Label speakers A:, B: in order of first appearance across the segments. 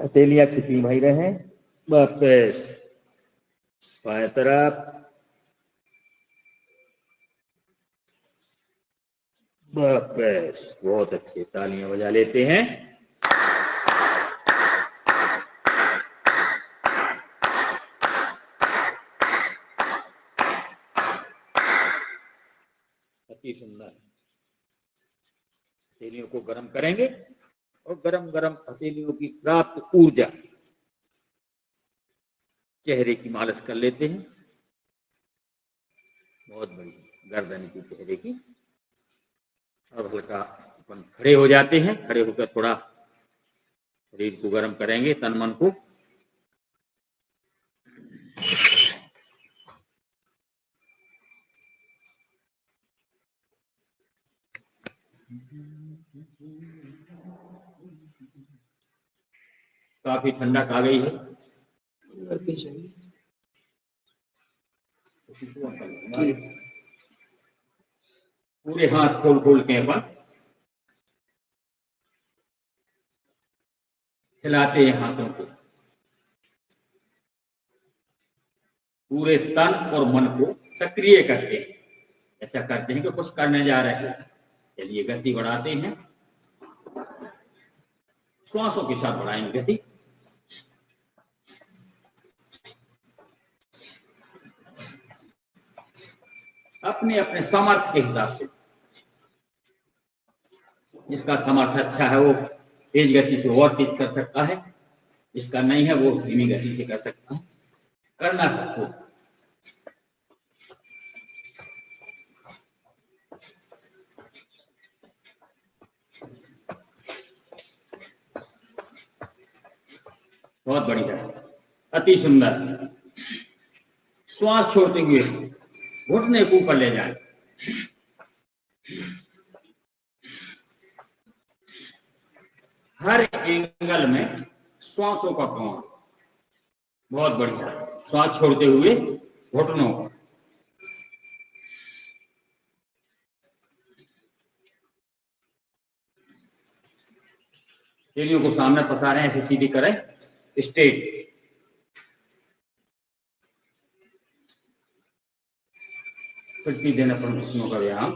A: हथेलियां खिंची वही रहे, वापस बाएं तरफ, वापस। बहुत अच्छे, तालियां बजा लेते हैं। अति सुंदर। हथेलियों को गर्म करेंगे और गरम गरम हथेलियों की प्राप्त ऊर्जा चेहरे की मालिश कर लेते हैं। बहुत बड़ी गर्दन की, चेहरे की। अब हल्का अपन खड़े हो जाते हैं। खड़े होकर थोड़ा शरीर को गर्म करेंगे, तन मन को। काफी ठंडक आ गई है। पूरे हाथ खोल खोल के अपन हिलाते हैं हाथों को। पूरे तन और मन को सक्रिय करते हैं। ऐसा करते हैं कि कुछ करने जा रहे हैं। चलिए गति बढ़ाते हैं। श्वासों के साथ बढ़ाएंगे गति। अपने अपने सामर्थ्य के हिसाब से। जिसका सामर्थ्य अच्छा है वो तेज गति से और तेज कर सकता है, जिसका नहीं है वो धीमी गति से कर सकता है। करना सबको। बहुत बढ़िया, अति सुंदर। श्वास छोड़ते हुए घुटने को ऊपर ले जाए। हर एंगल में श्वासों का कौन। बहुत बढ़िया। श्वास छोड़ते हुए घुटनों को। हथेलियों को सामने पसारें, ऐसे सीधी करें, स्ट्रेट। प्रतिदिन अपन घुटनों का व्यायाम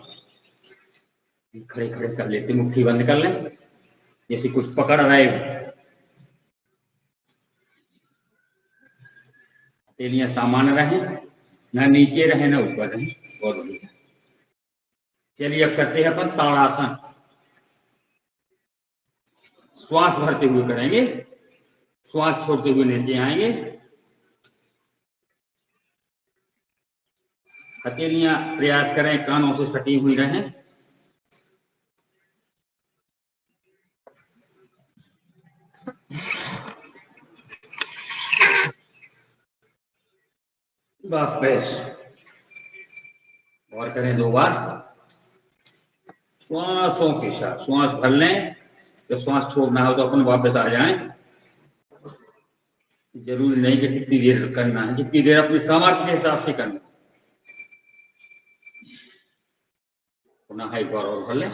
A: खड़े खड़े कर लेते। मुट्ठी बंद कर लें, जैसे कुछ पकड़ रहे हो। हथेलियां सामान्य रहें, ना नीचे रहे ना ऊपर रहे। बहुत बढ़िया। चलिए अब करते हैं अपन ताड़ासन। श्वास भरते हुए करेंगे, श्वास छोड़ते हुए नीचे आएंगे। हथेलियां प्रयास करें कानों से सटी हुई रहें। वापस और करें 2 बार। श्वासों के साथ श्वास भर लें। जब श्वास छोड़ना हो तो अपन वापस आ जाएं। जरूरी नहीं कि कितनी देर करना है, जितनी देर अपने सामर्थ्य के हिसाब से करना। पुनः एक बार और भर लें।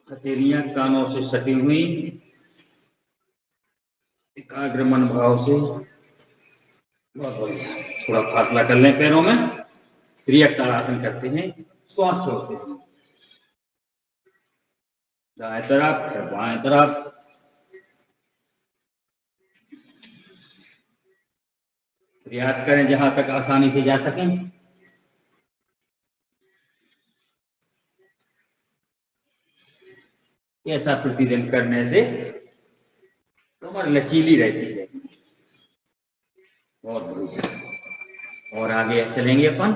A: हथेलियां कानों से सटी हुई, एकाग्र मन भाव से। बहुत बढ़िया। थोड़ा फासला कर लें पैरों में। त्रियक ताड़ासन करते हैं, श्वास छोड़ते हैं। दाएं तरफ फिर बाएं तरफ। प्रयास करें जहां तक आसानी से जा सकें। ऐसा प्रतिदिन करने से कमर लचीली रहती है। बहुत बढ़िया। और आगे चलेंगे अपन।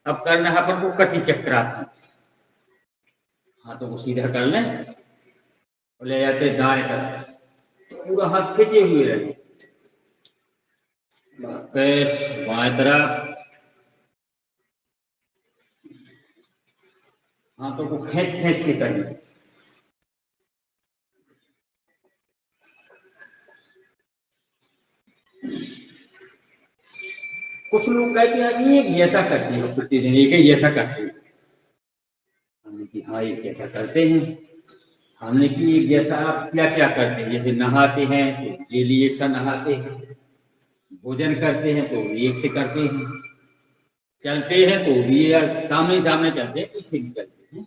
A: अब करना है अपन को कटी चक्रासन। हाथों को सीधा कर लें और ले जाते दाएं तरफ। पूरा हाथ खींचे हुए रहे। वापस बाएं तरफ। हाथों को खींच खींच के करिए। कुछ लोग कहते हैं कि एक जैसा करते हो, प्रतिदिन एक ही जैसा करते हो। हाँ, एक जैसा करते हैं। हमने कि एक जैसा आप क्या क्या करते हैं, जैसे नहाते हैं तो डेली एक सा नहाते हैं, भोजन करते हैं तो भी एक से करते हैं, चलते हैं तो भी सामने सामने चलते हैं, पीछे भी चलते हैं।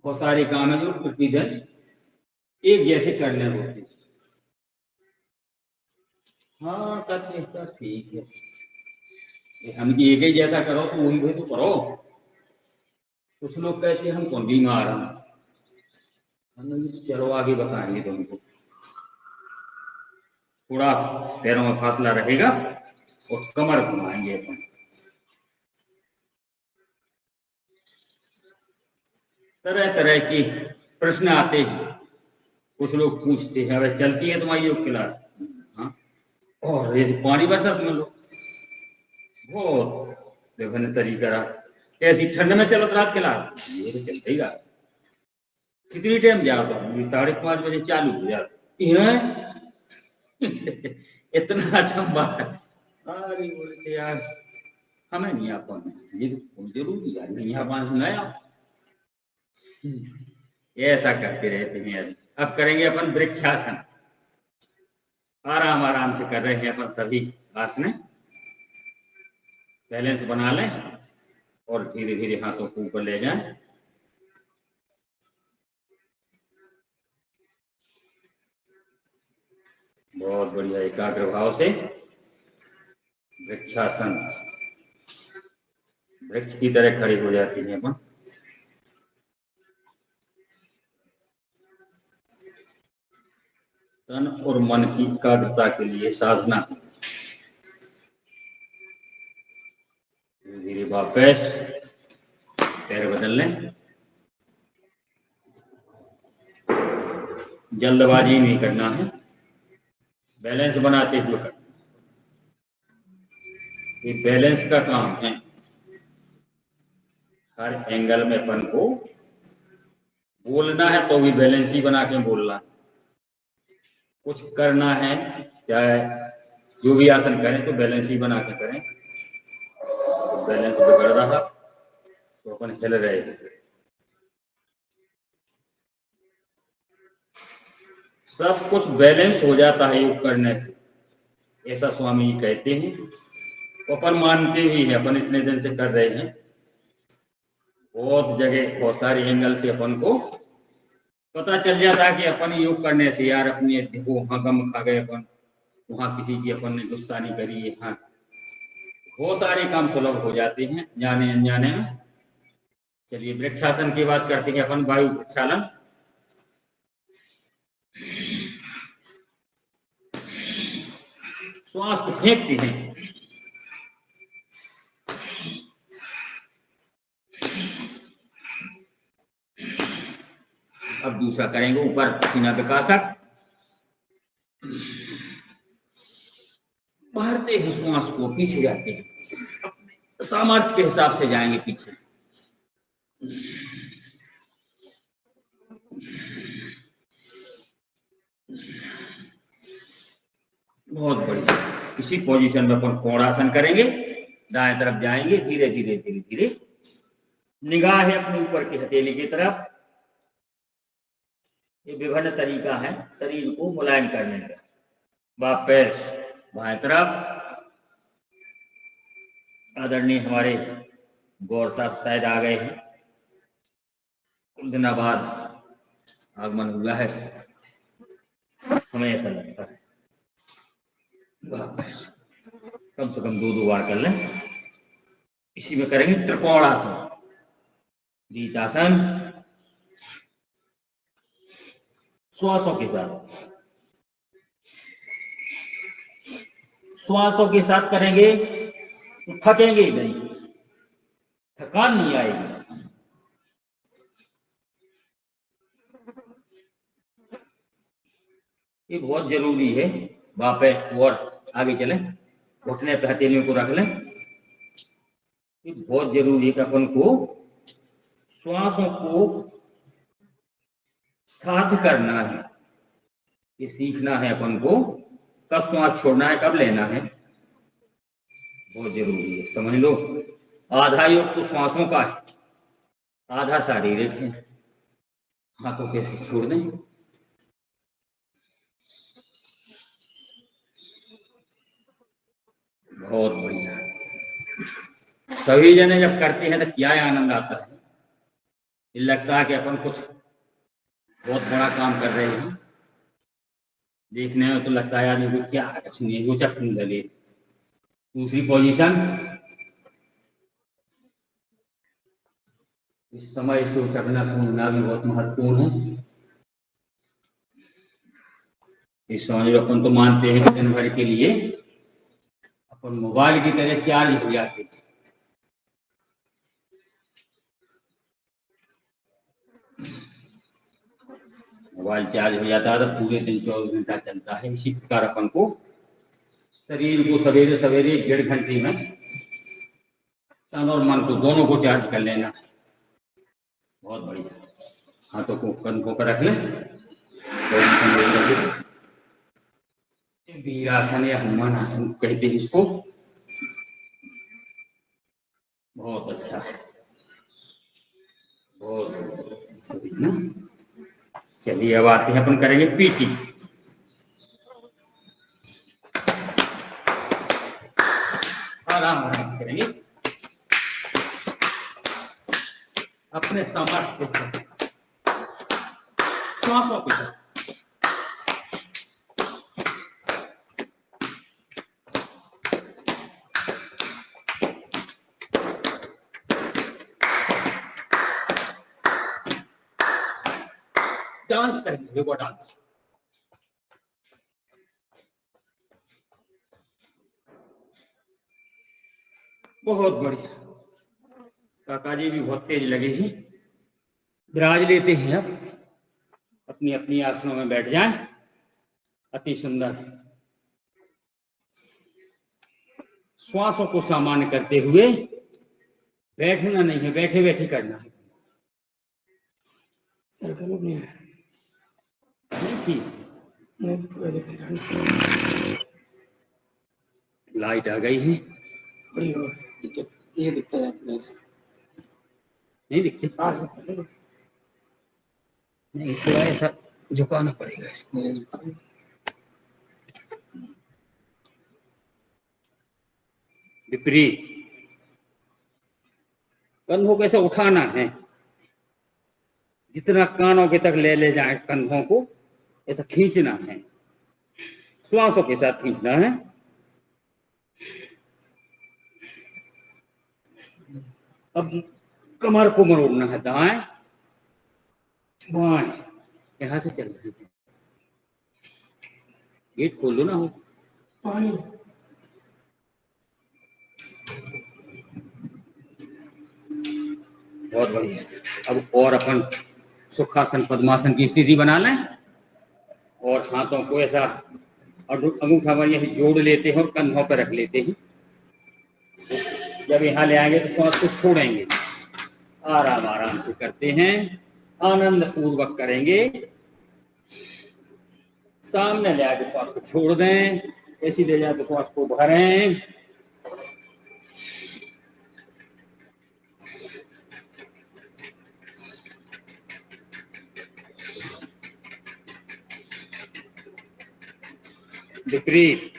A: बहुत सारे काम है जो प्रतिदिन एक जैसे करने होते हैं। हाँ करते हैं तो ठीक है, हम एक ही जैसा करो तो वही भी तो करो। कुछ लोग कहते हैं हम कौन बीमार हैं, चलो आगे बताएंगे तुमको, थोड़ा पैरों में फासला रहेगा और कमर घुमाएंगे अपन। तरह तरह के प्रश्न आते हैं, कुछ लोग पूछते हैं अगर चलती है तुम्हारी योग क्लास, हाँ, और ये पानी बरसात में लो, बहुत विभिन्न तरीका रहा। ऐसी ठंड में चलत रात क्लास, ये तो चलता ही रहा। कितनी टाइम जाता हूँ, 5:30 बजे चालू हो जाता इतना अचंबा है। अरे बोलते यार हमें नहीं आ पाना, ये तो जरूरी है, नहीं आ पाना नया। ऐसा करते रहते हैं। अब करेंगे अपन वृक्षासन, आराम आराम से कर रहे हैं अपन सभी आसन, बैलेंस बना लें और धीरे धीरे हाथों को ऊपर ले जाएं। बहुत बढ़िया, एकाग्र भाव से वृक्षासन, वृक्ष की तरह खड़े हो जाती हैं अपन। तन और मन की एकाग्रता के लिए साधना। धीरे धीरे वापस पैर बदल लें, जल्दबाजी नहीं करना है, बैलेंस बनाते हुए करना। ये बैलेंस का काम है, हर एंगल में अपन को बोलना है तो भी बैलेंस ही बना के बोलना है, कुछ करना है चाहे जो भी आसन करें तो बैलेंस ही बना के करें। तो बैलेंस बिगड़ रहा तो अपन हिल रहे हैं। सब कुछ बैलेंस हो जाता है योग करने से, ऐसा स्वामी जी कहते हैं। तो अपन मानते भी हैं, अपन इतने दिन से कर रहे हैं, बहुत जगह बहुत सारे एंगल से अपन को पता चल जाता है कि अपन योग करने से यार अपनी देखो वहां गम खा गए अपन, वहां किसी की अपन ने गुस्सा नहीं करी, यहाँ बहुत सारे काम सुलभ हो जाते हैं जाने अनजाने में। चलिए वृक्षासन की बात करते हैं अपन, वायु प्रक्षालन। श्वास को फेंकते हैं, अब दूसरा करेंगे ऊपर पसीना विकासक, भरते हैं श्वास को, पीछे जाते हैं, अपने सामर्थ्य के हिसाब से जाएंगे पीछे। बहुत बढ़िया, इसी पोजीशन में अपन कोणासन करेंगे, दाएं तरफ जाएंगे, धीरे धीरे धीरे धीरे निगाह है अपने ऊपर की हथेली की तरफ। ये विभिन्न तरीका है शरीर को मुलायम करने का। वापस बाएं तरफ, आदरणीय हमारे गौर साहब शायद आ गए हैं, कुछ दिनों बाद आगमन हुआ है, हमें ऐसा लगता है। वापस कम से कम 2 बार कर लें। इसी में करेंगे त्रिकोणासन, गीतासन, श्वासों के साथ, श्वासों के साथ करेंगे तो थकेंगे ही नहीं, थकान नहीं आएगी। ये बहुत जरूरी है। वापस और आगे चलें, घुटने पे हथेलियों को रख लें। ये बहुत जरूरी है कि अपन को श्वासों को साथ करना है, ये सीखना है अपन को, कब श्वास छोड़ना है कब लेना है, बहुत जरूरी है। समझ लो, आधा योग तो श्वासों का है, आधा शारीरिक है। हाथों के ऐसे छोड़ दें। बहुत बढ़िया। सभी जने जब करते हैं तो क्या आनंद आता है, ये लगता है कि अपन कुछ बहुत बड़ा काम कर रहे हैं। देखने में तो लगता है आदमी को क्या कुछ नहीं, वो चक लगे। दूसरी पोजीशन, इस समय इसको करना कूदना भी बहुत महत्वपूर्ण है। इस समय अपन तो मानते हैं कि दिन भर के लिए अपन मोबाइल की तरह चार्ज हो जाते हैं। मोबाइल चार्ज हो जाता है तो पूरे दिन 24 घंटा चलता है। इसी प्रकार अपन को शरीर को सवेरे सवेरे 1.5 घंटे में तन और मन को दोनों को चार्ज कर लेना। बहुत बढ़िया। हाथों को कंधों पर रख लें। वीरासन या हनुमान आसन कहते हैं इसको। बहुत अच्छा, बहुत ना। चलिए अब आते हैं, अपन करेंगे पीटी। आराम आराम से करेंगे अपने सामर्थ्य के श्वासों के साथ। डांस करेंगे, योगा डांस। बहुत बढ़िया। काका जी भी बहुत तेज लगे हैं। विराज लेते हैं, अब अपनी अपनी आसनों में बैठ जाएं। अति सुंदर। श्वासों को सामान्य करते हुए, बैठना नहीं है, बैठे बैठे करना है। लाइट आ गई है। ये दिखता है, नहीं दिखते पास में, नहीं थोड़ा ऐसा झुकाना पड़ेगा इसको। विपरीत कंधों को ऐसे उठाना है, जितना कानों के तक ले जाए कंधों को ऐसा खींचना है, श्वासों के साथ खींचना है। अब कमर को मरोड़ना है, दाएं बाएं, यहां से चल रही है। गेट खोल दो ना। हो पानी। बहुत बढ़िया। अब और अपन सुखासन पद्मासन की स्थिति बना लें और हाथों को ऐसा अंगूठा पर यही जोड़ लेते हैं और कंधों पर रख लेते हैं। जब यहाँ ले आएंगे तो श्वास को छोड़ेंगे, आराम आराम से करते हैं, आनंद पूर्वक करेंगे। सामने ले आके श्वास को छोड़ दें, ऐसी ले जाए तो श्वास को भरें। विपरीत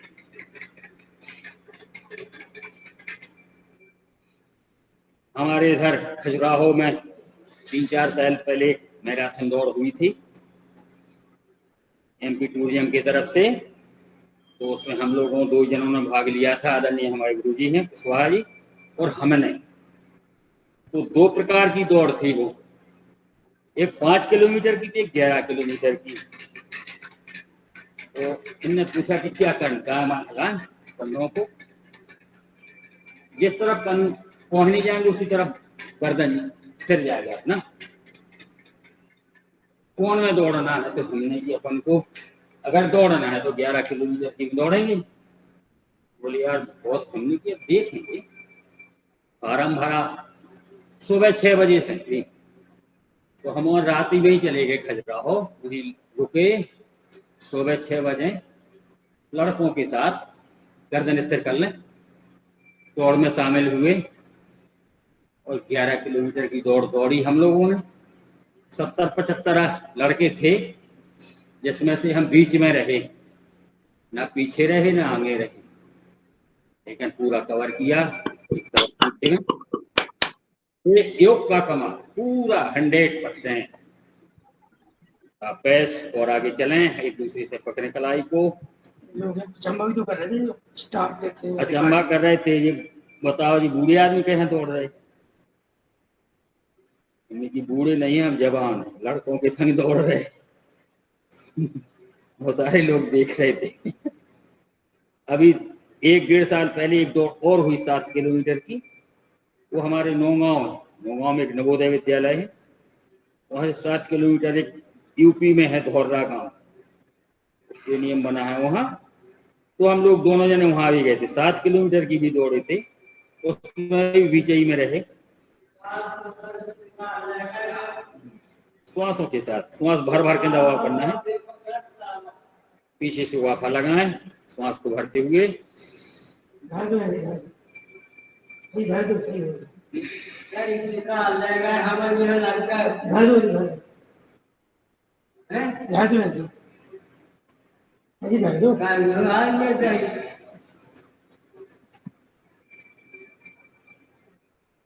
A: हमारे इधर खजुराहो में 3-4 साल पहले मैराथन दौड़ हुई थी MP टूरिज्म की तरफ से। तो उसमें हम लोगों 2 जनों ने भाग लिया था। आदरणीय हमारे गुरुजी हैं कुशवाहा जी और हमने। तो 2 प्रकार की दौड़ थी वो, एक 5 किलोमीटर की थी, एक 11 किलोमीटर की। तो इनने पूछा कि क्या करना लगाएं कंधों को, जिस तरफ कंध पहुंचने जाएंगे उसी तरफ गर्दन सिर जाएगा अपना। कौन में दौड़ना है तो हमने कि अपन को अगर दौड़ना है तो 11 किलोमीटर की दौड़ेंगे। बोले यार बहुत हमने किया, देखेंगे। फार्म भरा सुबह 6 बजे से थी, तो हम और रात ही में ही चले गए खजुराहो, वहीं रुके। सुबह 6 बजे लड़कों के साथ गर्दन स्थिर कर लें, दौड़ में शामिल हुए और 11 किलोमीटर की दौड़ दौड़ी हम लोगों ने। 70-75 लड़के थे, जिसमें से हम बीच में रहे, ना पीछे रहे ना आगे रहे, लेकिन पूरा कवर किया। ये योग का कमाल पूरा 100%। पैस और आगे चलें, एक दूसरे से पकड़े कलाई को।
B: अचंबा भी तो कर रहे थे, स्टाफ के थे,
A: अचंबा कर रहे थे। ये बताओ जी, बूढ़े आदमी कहीं दौड़ रहे, कि बूढ़े नहीं है, हम जवान हैं, लड़कों के संग दौड़ रहे। बहुत सारे लोग देख रहे थे। अभी 1-1.5 साल पहले एक दौड़ और हुई 7 किलोमीटर की, वो हमारे नौगांव में एक नवोदय विद्यालय है, वहाँ से 7 किलोमीटर, एक यूपी में है धौर्रा गांव, स्टेडियम बना है वहाँ। तो हम लोग दोनों जने वहां भी गए थे, 7 किलोमीटर की भी दौड़े थे, उसमें भी विजयी में रहे। श्वासों के साथ श्वास भर भर के दबाव करना है, पीछे से वाफा लगाएं, श्वास को भरते हुए।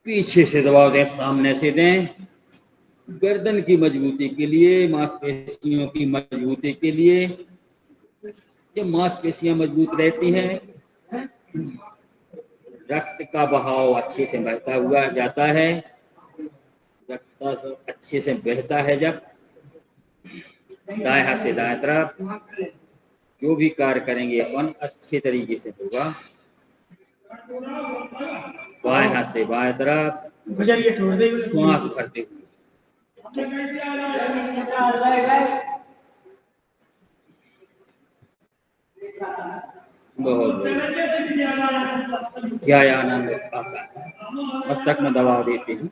A: पीछे से दबाव दें, सामने से दें। गर्दन की मजबूती के लिए, मांसपेशियों की मजबूती के लिए, जब मांसपेशियां मजबूत रहती हैं, रक्त का बहाव अच्छे से बहता हुआ जाता है। रक्त अच्छे से बहता है जब, दाएं हाथ से दाएं तरफ जो भी कार्य करेंगे अपन अच्छे तरीके से होगा। बाएं हाथ से बाएं तरफ श्वास भरते हुए, बहुत क्या आनंद आता है। मस्तक में दबाव देते हैं।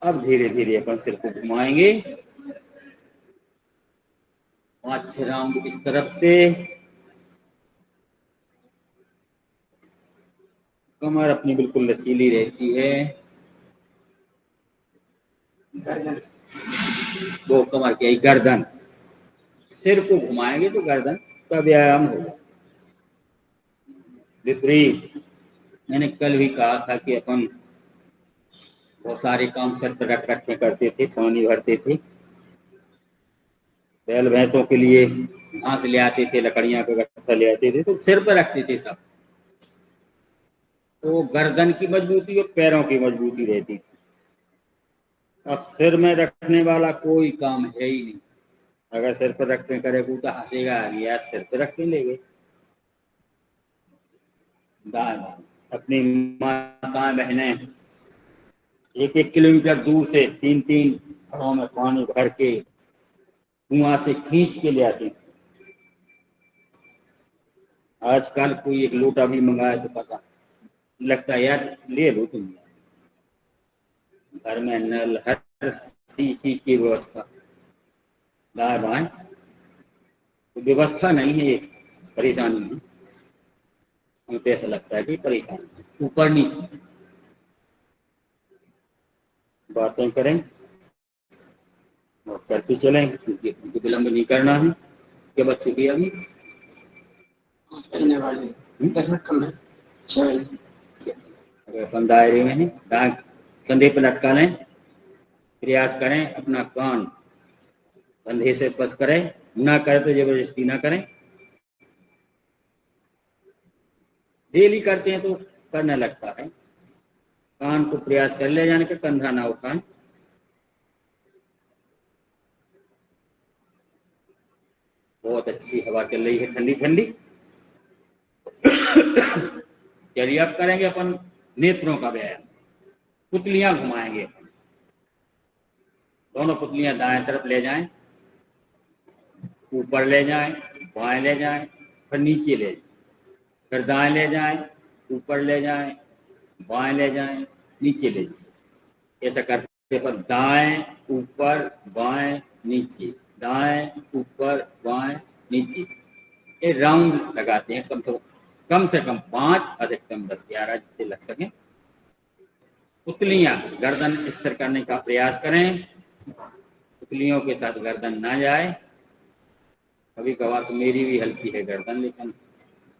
A: अब धीरे धीरे अपन सिर को घुमाएंगे 5-6 राउंड इस तरफ से। कमर अपनी बिल्कुल लचीली रहती है। वो कमर की गर्दन, सिर को घुमाएंगे तो गर्दन का व्यायाम होगा। विपरीत, मैंने कल भी कहा था कि अपन बहुत सारे काम सर पर रख रखे करते थे, पानी भरते थे, बैल भैंसों के लिए घास ले आते थे, लकड़ियां का गट्ठा ले आते थे, तो सिर पर रखते थे सब, तो गर्दन की मजबूती और पैरों की मजबूती रहती थी। अब सिर में रखने वाला कोई काम है ही नहीं। अगर सिर पर रखते करे तो हंसेगा, यार सिर पर रखते ले गए। अपनी माताएं बहनें 1-1 किलोमीटर दूर से 3-3 घड़ों में पानी भर के कुआं से खींच के ले आती। आजकल कोई एक लोटा भी मंगाए तो पता लगता है यार ले लो तुम, घर में नल, हर चीज की व्यवस्था, दाएं बाएं तो व्यवस्था नहीं है, ये परेशानी है। मुझे ऐसा लगता है कि परेशानी ऊपर नीचे बातें करें और करते चलें, क्योंकि उनको विलंब नहीं करना है। क्या बच्चों की अभी
B: वाले 10 मिनट कम है, 6 बजे।
A: अगर अपन दायरे में हैं, कंधे पर लटका लें, प्रयास करें अपना कान कंधे से स्पर्श करें, ना करें तो जबरदस्ती ना करें। डेली करते हैं तो करने लगता है। कान को प्रयास कर ले जाने का, कंधा ना उठाएं। बहुत अच्छी हवा चल रही है, ठंडी ठंडी। चलिए अब करेंगे अपन नेत्रों का व्यायाम। पुतलियां घुमाएंगे, दोनों पुतलियां दाएं तरफ ले जाएं, ऊपर ले जाएं, बाएं ले जाएं, फिर नीचे ले जाएं, फिर दाएं ले जाएं, ऊपर ले जाएं, बाएं ले जाएं, नीचे ले जाएं। ऐसा करते पर दाएं ऊपर बाएं नीचे, दाएं ऊपर बाएं नीचे, ये राउंड लगाते हैं कम से कम कम से कम 5, अधिकतम 10, 11 जितने लग सकें। उंगलियां गर्दन स्थिर करने का प्रयास करें, उंगलियों के साथ गर्दन ना जाए। कभी कभार तो मेरी भी हल्की है गर्दन, लेकिन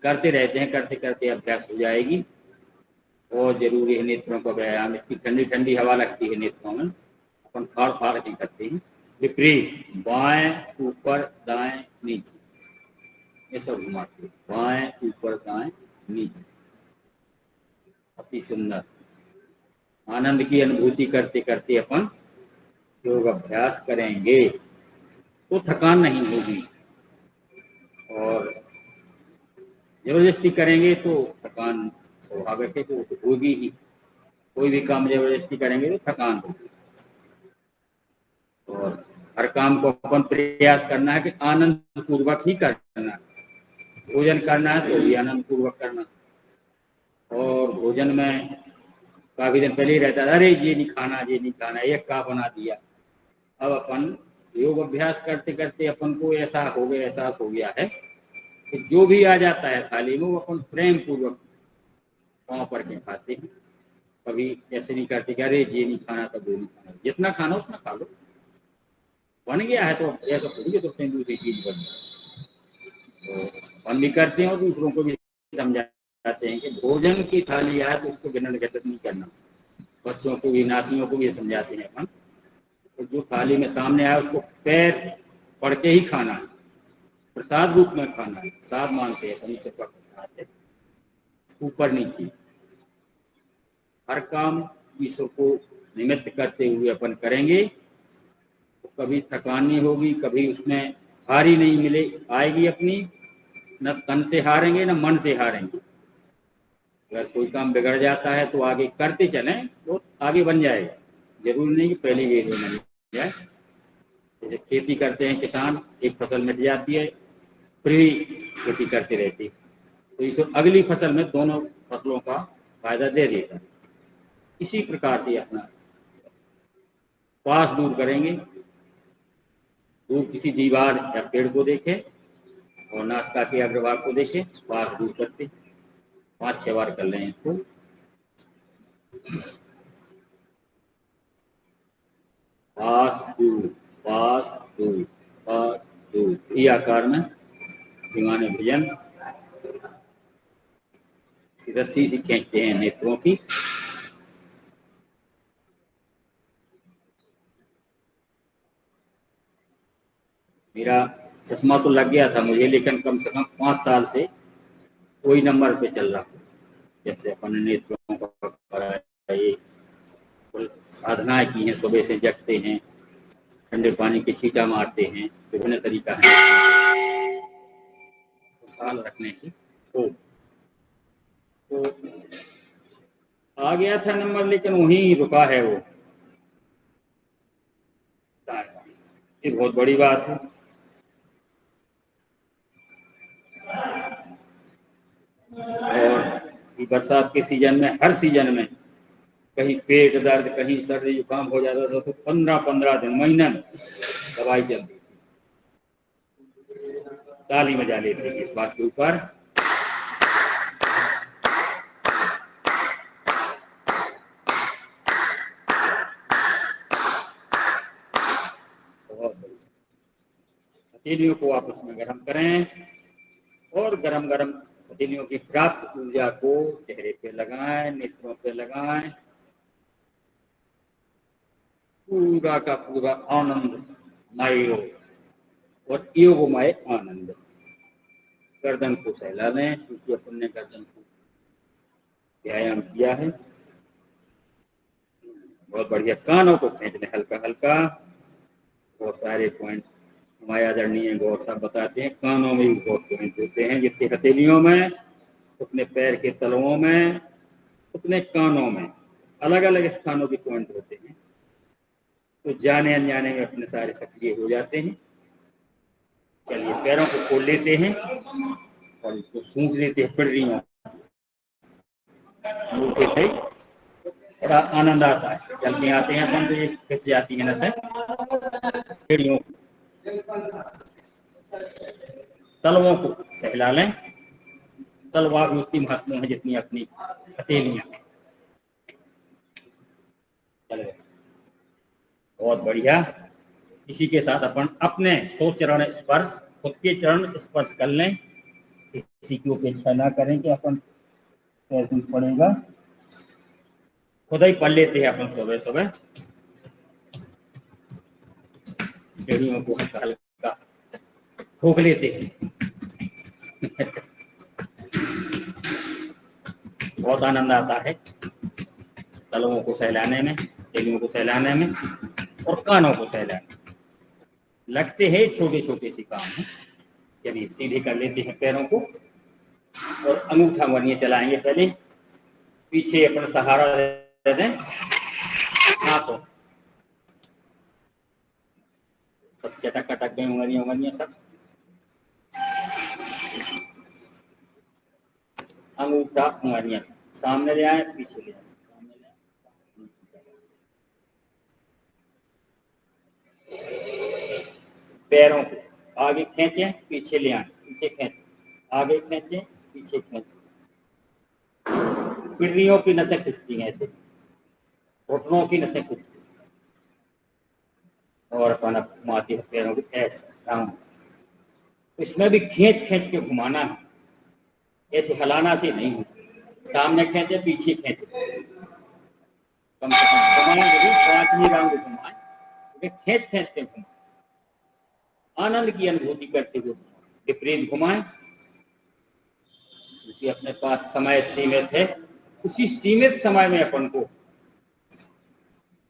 A: करते रहते हैं, करते करते अभ्यास हो जाएगी। और जरूरी है नेत्रों का व्यायाम। इतनी ठंडी ठंडी हवा लगती है नेत्रों में, अपन फाड़ फाड़ के करते हैं। विपरीत, बाएं ऊपर दाएं नीचे, ये सब घुमाते हैं, बाएं ऊपर दाएं नीचे। अति सुंदर। आनंद की अनुभूति करते करते अपन योग अभ्यास करेंगे तो थकान नहीं होगी, और जबरदस्ती करेंगे तो थकान स्वाभाविक है, तो होगी ही। कोई भी काम जबरदस्ती करेंगे तो थकान होगी। और हर काम को अपन प्रयास करना है कि आनंद पूर्वक ही करना है। भोजन करना है तो भी आनंद पूर्वक करना। और भोजन में काफी दिन पहले ही रहता था, अरे ये नहीं खाना, ये नहीं खाना, एक का बना दिया। अब अपन योग अभ्यास करते करते अपन को ऐसा हो गया, एहसास हो गया है कि जो भी आ जाता है थाली में वो अपन प्रेम पूर्वक पाँव पर के खाते हैं। कभी ऐसे नहीं करते कि अरे ये नहीं खाना तो वो नहीं खाना, जितना खाना उतना खा लो। बन गया है तो ऐसा थोड़ी तो कहीं दूसरी चीज बन गई। तो हम भी करते हैं और दूसरों को भी समझाते हैं कि भोजन की थाली आए तो उसको गिनन गतत नहीं करना। बच्चों को भी, नातियों को भी समझाते हैं अपन। तो जो थाली में सामने आए उसको पैर पड़ के ही खाना है, प्रसाद रूप में खाना है। प्रसाद मानते हैं, परमेश्वर का प्रसाद है, ऊपर नीचे। हर काम ईश्वर को निमित्त करते हुए अपन करेंगे तो कभी थकान नहीं होगी, कभी उसमें हारी नहीं मिले आएगी अपनी। न तन से हारेंगे न मन से हारेंगे। अगर कोई काम बिगड़ जाता है तो आगे करते चलें तो आगे बन जाएगा। जरूरी नहीं कि पहले ये बन जाए। जैसे खेती करते हैं किसान, एक फसल मिट जाती है फिर भी खेती करते रहते हैं, तो इस अगली फसल में दोनों फसलों का फायदा दे देता है। इसी प्रकार से अपना पास दूर करेंगे। दूर किसी दीवार या पेड़ को देखें और नासका के अग्रभाग को देखें, पास दूर करते 5-6 बार कर लें इसको। पास दूर, पास दूर, पास दूर, इस आकार में भिवाने भजन रस्सी से खींचते हैं नेत्रों की। मेरा चश्मा तो लग गया था मुझे, लेकिन कम से कम 5 साल से कोई नंबर पे चल रहा। जैसे अपन नेत्रों का ये साधनाएं की हैं, सुबह से जगते हैं, ठंडे पानी के छींटा मारते हैं, विभिन्न तरीका है ख्याल रखने की। तो आ गया था नंबर, लेकिन वहीं रुका है वो। ये बहुत बड़ी बात है। और बरसात के सीजन में, हर सीजन में कहीं पेट दर्द, कहीं सर्दी जुकाम हो जाता था तो 15-15 दिन, महीने में दवाई चलती थी। ताली बजा लेते थे इस बात के ऊपर। हथेलियों को आपस में गर्म करें और गरम गरम हथेलियों की प्राप्त ऊर्जा को चेहरे पे लगाएं, नेत्रों पे लगाएं। पूरा का पूरा आनंदमय और योगमय आनंद। गर्दन को सहला लें, क्योंकि अपन ने गर्दन को व्यायाम किया है। बहुत बढ़िया। कानों को खींच लें हल्का हल्का। बहुत सारे पॉइंट हमारे आदरणीय गौर साहब बताते हैं, कानों में भी बहुत पॉइंट होते हैं। जितने हथेलियों में, उतने पैर के तलवों में, उतने कानों में अलग अलग स्थानों के पॉइंट होते हैं। तो जाने अनजाने में अपने सारे सक्रिय हो जाते हैं। चलिए पैरों को खोल लेते हैं और इसको सूंघ लेते हैं पिड़ियों मुंह से। बड़ा आनंद आता है। चलते आते हैं अपन तो ये खिंच जाती है नसें पिड़ियों। तलवों को सहला लें। तलवार भी उतनी महत्वपूर्ण है जितनी अपनी हथेलियां। चलो बहुत बढ़िया। इसी के साथ अपन अपने 100 चरण स्पर्श, खुद के चरण स्पर्श कर लें, किसी की उपेक्षा ना करें कि अपन कैसे पड़ेगा, खुद ही पढ़ लेते हैं अपन सुबह सुबह। सीढ़ियों को हल्का हल्का ठोक लेते हैं। बहुत आनंद आता है तलवों को सहलाने में, सीढ़ियों को सहलाने में और कानों को सहलाने में। लगते हैं छोटे छोटे से काम हैं। चलिए सीधे कर लेते हैं पैरों को और अंगूठा वर्णीय चलाएंगे। पहले पीछे अपना सहारा दे दें, हाथों सब चटक कटक गए, उंगलियां उंगलियां सब। अंगूठा उंगलियां सामने ले आए, पीछे ले आए, सामने ले आए। पैरों को आगे खींचे, पीछे ले आए, पीछे खींचे, आगे खींचे, पीछे खींचे। पिर्रियों की नसें खिंचती हैं ऐसे, घुटनों की नसें खिंचती और अपन घुमाते हैं पैरों को ऐसे राउंड। इसमें भी खींच खींच के घुमाना है, ऐसे हलाना से नहीं है। सामने खींचे, पीछे खींचे, कम से कम घुमाएं जरूर, 5 ही राउंड घुमाएं, खींच खींच के घुमाएं, आनंद की अनुभूति करते हुए विपरीत घुमाएं। क्योंकि अपने पास समय सीमित है, उसी सीमित समय में अपन को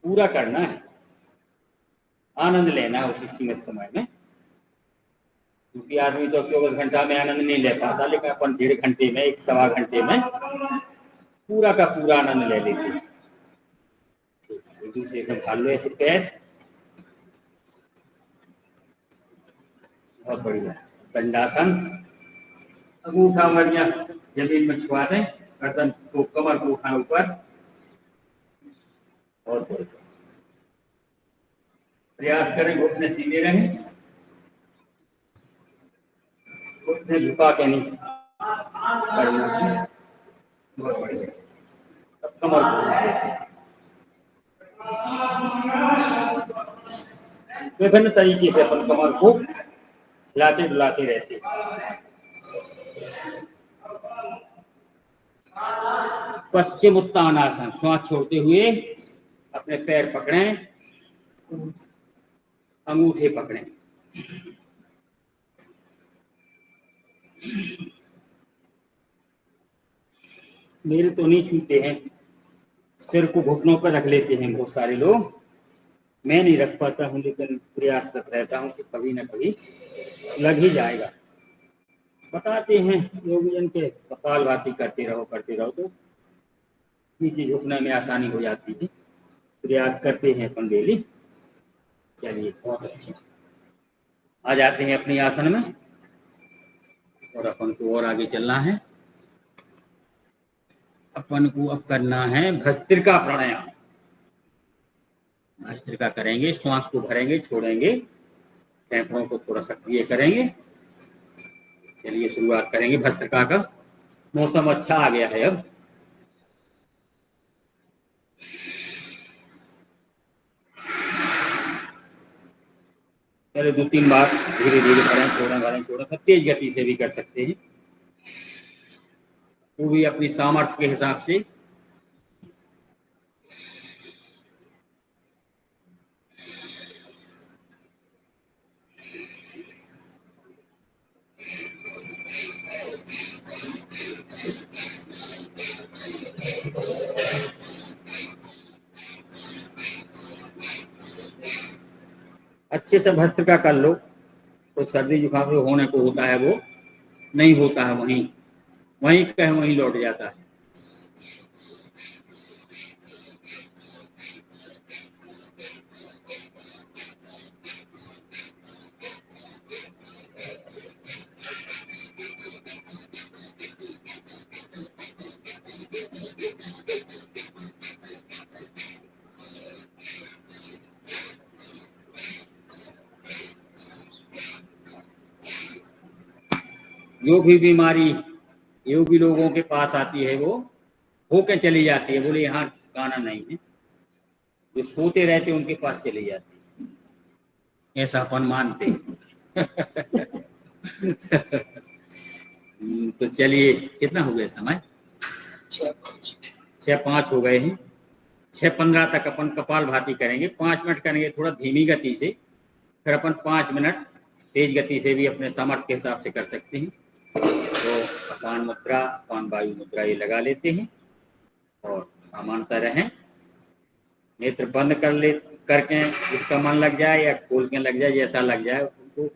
A: पूरा करना है, आनंद लेना है उसी सीमित समय में। क्योंकि आदमी तो 24 घंटा में आनंद नहीं ले पाता, लेकिन अपन 1.5 घंटे में, 1 सवा घंटे में पूरा का पूरा आनंद ले लेते हैं। एक दूसरे से ढाल लो ऐसे पैर, बहुत बढ़िया। दंडासन, अंगूठा उंगलियां जमीन में छुआ दें, गर्दन को, कमर को उठाएं ऊपर, बहुत बढ़िया। प्रयास करें घुटने सीधे रहें, घुटने झुका के नहीं करना। बहुत बढ़िया। अब कमर को विभिन्न तरीके से अपन कमर को हिलाते डुलाते रहते हैं। पश्चिम उत्तानासन, श्वास छोड़ते हुए अपने पैर पकड़ें, अंगूठे पकड़ें, मेरे तो नहीं छूते हैं, सिर को घुटनों पर रख लेते हैं बहुत सारे लोग। मैं नहीं रख पाता हूँ, लेकिन प्रयासरत रहता हूँ कि कभी ना कभी लग ही जाएगा। बताते हैं योगीजन के, कपालभाति करते रहो तो नीचे झुकने में आसानी हो जाती है। प्रयास करते हैं अपन डेली। चलिए बहुत अच्छे, आ जाते हैं अपने आसन में और अपन को और आगे चलना है। अपन को अब करना है भस्त्रिका प्राणायाम। भस्त्रिका करेंगे, श्वास को भरेंगे, छोड़ेंगे, फेफड़ों को थोड़ा सक्रिय करेंगे। चलिए शुरुआत करेंगे भस्त्रिका का। मौसम अच्छा आ गया है अब। पहले 2-3 बार धीरे धीरे करें, छोड़ें, तेज गति से भी कर सकते हैं, वो भी अपनी सामर्थ्य के हिसाब से। अच्छे से भस्त्रिका कर लो तो सर्दी जुकाम जो होने को होता है वो नहीं होता है, वहीं वहीं कहीं वहीं लौट जाता है। जो भी बीमारी योगी लोगों के पास आती है, वो होके चली जाती है, बोले यहाँ ठिकाना नहीं है। जो सोते रहते उनके पास चली जाती है, ऐसा अपन मानते हैं। तो चलिए, कितना हो गया समय? 6:05 हो गए हैं। 6:15 तक अपन कपाल भाती करेंगे। 5 मिनट करेंगे थोड़ा धीमी गति से, फिर अपन 5 मिनट तेज गति से भी अपने सामर्थ्य के हिसाब से कर सकते हैं। तो अपान मुद्रा, अपान वायु मुद्रा ये लगा लेते हैं और समानता रहें। नेत्र बंद करके जिसका मन लग जाए या खोल के लग जाए, जैसा लग जाए उनको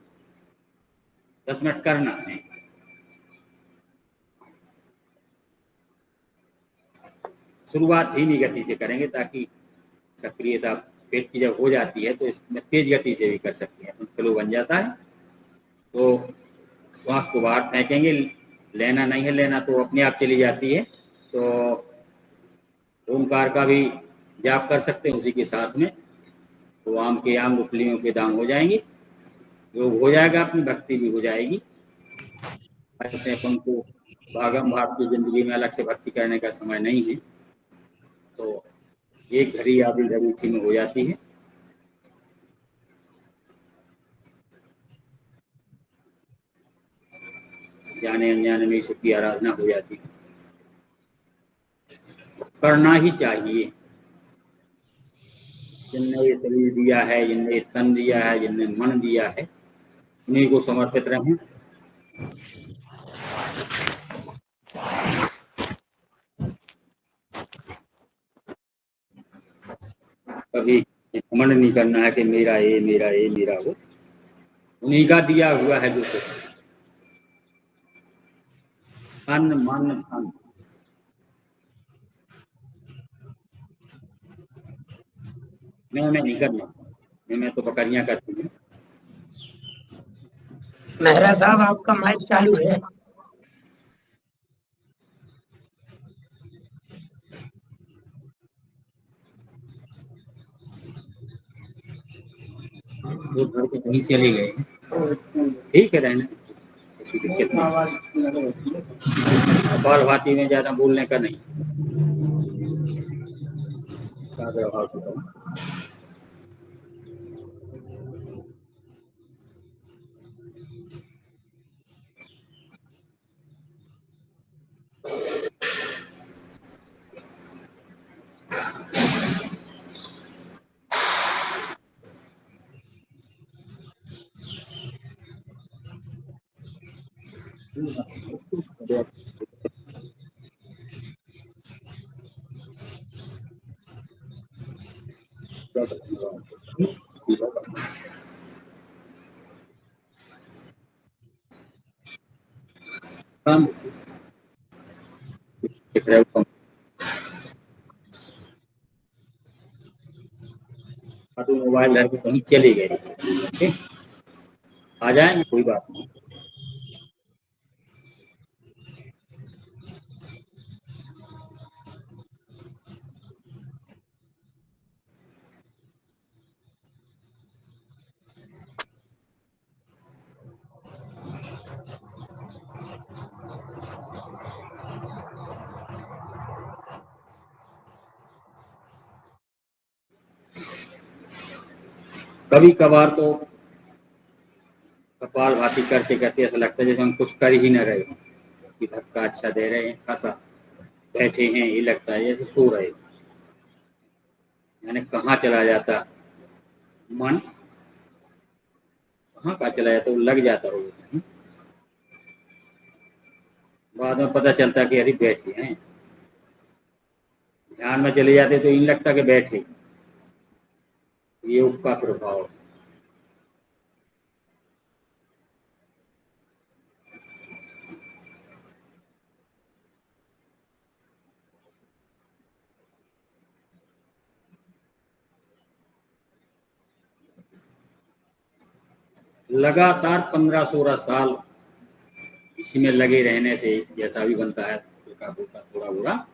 A: 10 मिनट करना है। शुरुआत धीमी गति से करेंगे ताकि सक्रियता पेट की जब हो जाती है तो इसमें तेज गति से भी कर सकते हैं, फ्लो बन जाता है। तो श्वास को बाहर फेंकेंगे, लेना नहीं है, लेना तो अपने आप चली जाती है। तो ओंकार का भी जाप कर सकते हैं उसी के साथ में। तो आम के आम, गुठलियों के दाम हो जाएंगे, योग हो जाएगा, अपनी भक्ति भी हो जाएगी। ऐसे अपन को भागम भाग की जिंदगी में अलग से भक्ति करने का समय नहीं है, तो एक घड़ी आधी घड़ी उसी में हो जाती है। जाने अनजाने में ईश्वर की आराधना हो जाती है। करना ही चाहिए। जिनने ये शरीर दिया है, जिनने तन दिया है, जिनने मन दिया है, उन्हीं को समर्पित रहें। कभी घमंड नहीं करना है कि मेरा ये, मेरा ये, मेरा वो। उन्हीं का दिया हुआ है जो कुछ, तन मन धन। मैं नहीं करना, मैं तो बकरियां करती हूँ।
B: मेहरा साहब आपका माइक चालू है।
A: वो घर के कहीं चले गए हैं। ठीक है, रहना, कोई दिक्कत नहीं। कपाल भाती में ज्यादा बोलने का नहीं, का व्यवहार करो। काम दिख रहा है वो। तो मोबाइल घर के कहीं चले गए, ठीक, आ जाएंगे, कोई बात नहीं। कभी कभार तो कपाल भाती करते करते ऐसा लगता है जैसे हम कुछ कर ही न रहे हो, कि धक्का अच्छा दे रहे हैं, खासा बैठे हैं, ये लगता है जैसे सो रहे, यानी कहाँ चला जाता मन, कहाँ का चला जाता, वो लग जाता होगा। बाद में पता चलता कि अरे बैठे हैं, ध्यान में चले जाते तो इन लगता कि बैठे। योग का प्रभाव। लगातार 15-16 साल इसी में लगे रहने से जैसा भी बनता है, थोड़ा थोड़ा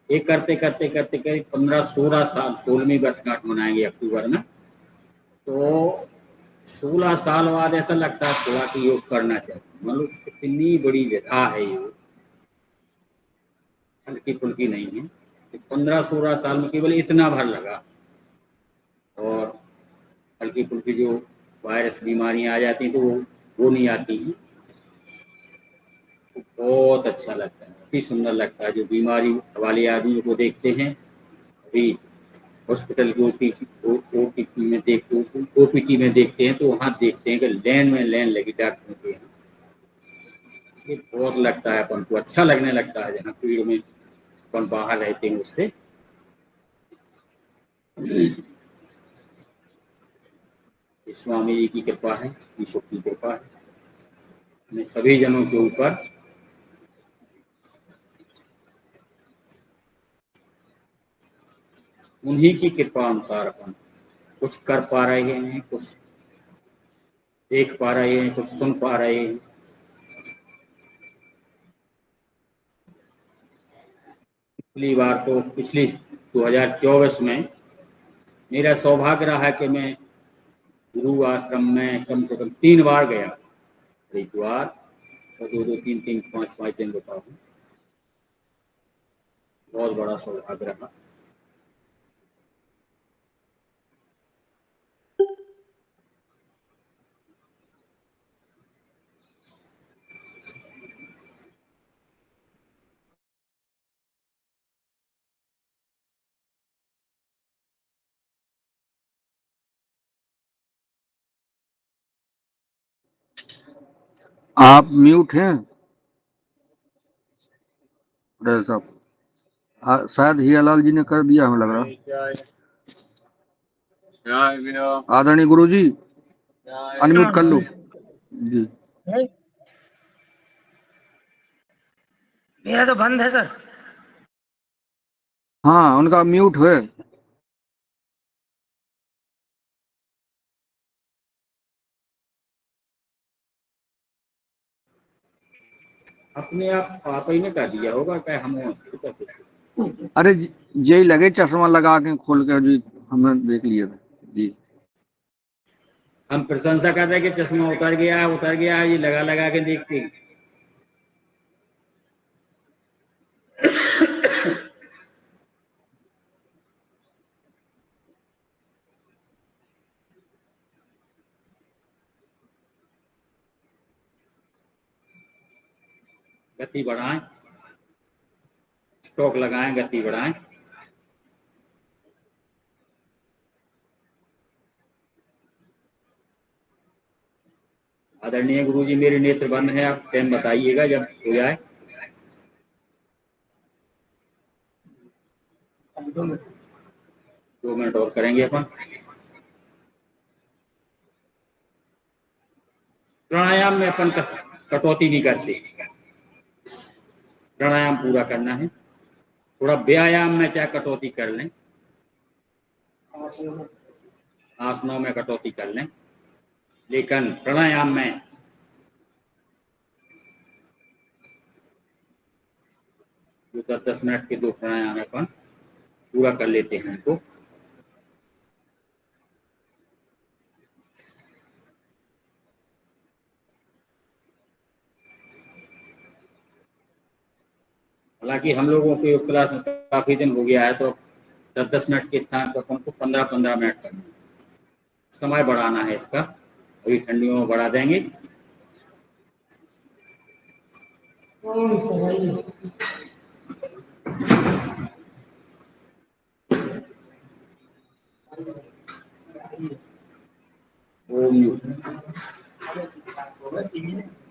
A: ये करते करते करते करीब 15-16 साल, 16वीं वर्षगांठ मनाएंगे अक्टूबर में। तो 16 साल बाद ऐसा लगता है थोड़ा कि योग करना चाहिए। मतलब कितनी बड़ी विधा है योग, हल्की फुल्की नहीं है। 15-16 साल में केवल इतना भर लगा, और हल्की फुल्की जो वायरस बीमारियां आ जाती हैं तो वो नहीं आती हैं। तो बहुत अच्छा लगता है, काफी सुंदर लगता है। जो बीमारी वाले आदमियों को देखते हैं, अभी हॉस्पिटल की ओपीटी में देखते हैं, तो वहाँ देखते हैं कि लाइन लगी डॉक्टरों के यहाँ। ये बहुत लगता है अपन को, अच्छा लगने लगता है जहाँ भीड़ में अपन बाहर रहते हैं उससे। स्वामी जी की कृपा है, ईश्वर की कृपा है हमें सभी जनों के ऊपर। उन्हीं की कृपा अनुसार अपन कुछ कर पा रहे हैं, कुछ देख पा रहे हैं, कुछ सुन पा रहे हैं। पिछली बार तो पिछली 2024 में मेरा सौभाग्य रहा है कि मैं गुरु आश्रम में कम से कम 3 बार गया, हरिद्वार, और 2-2, 3-3, 5-5 दिन रुका हूँ। बहुत बड़ा सौभाग्य रहा।
C: आप म्यूट हैं डॉक्टर साहब? शायद हीरालाल जी ने कर दिया, हमें लग रहा। आदरणीय गुरु जी, अनम्यूट कर लो जी।
B: मेरा तो बंद है सर।
C: हाँ, उनका म्यूट है।
A: अपने आप ही ने कर दिया होगा, क्या हम
C: अरे यही लगे चश्मा लगा के खोल कर जी, हमने देख लिया था जी।
A: हम प्रशंसा कर रहे हैं कि चश्मा उतर गया, ये लगा लगा के देखते हैं। गति बढ़ाएं, स्टॉक लगाएं, गति बढ़ाएं। आदरणीय गुरु जी, मेरे नेत्र बंद है, आप टाइम बताइएगा जब हो जाए। 2 मिनट और करेंगे अपन। प्राणायाम में अपन कटौती नहीं करते, प्राणायाम पूरा करना है। थोड़ा व्यायाम में चाहे कटौती कर लें, आसनों में कटौती कर लें, लेकिन प्राणायाम में जो 10-10 मिनट के 2 प्राणायाम अपन पूरा कर लेते हैं उनको। हालांकि हम लोगों के योग क्लास में काफी दिन हो गया है, तो 10-10 मिनट के स्थान पर अपन को 15-15 मिनट करना है। समय बढ़ाना है इसका, अभी ठंडियों में बढ़ा देंगे।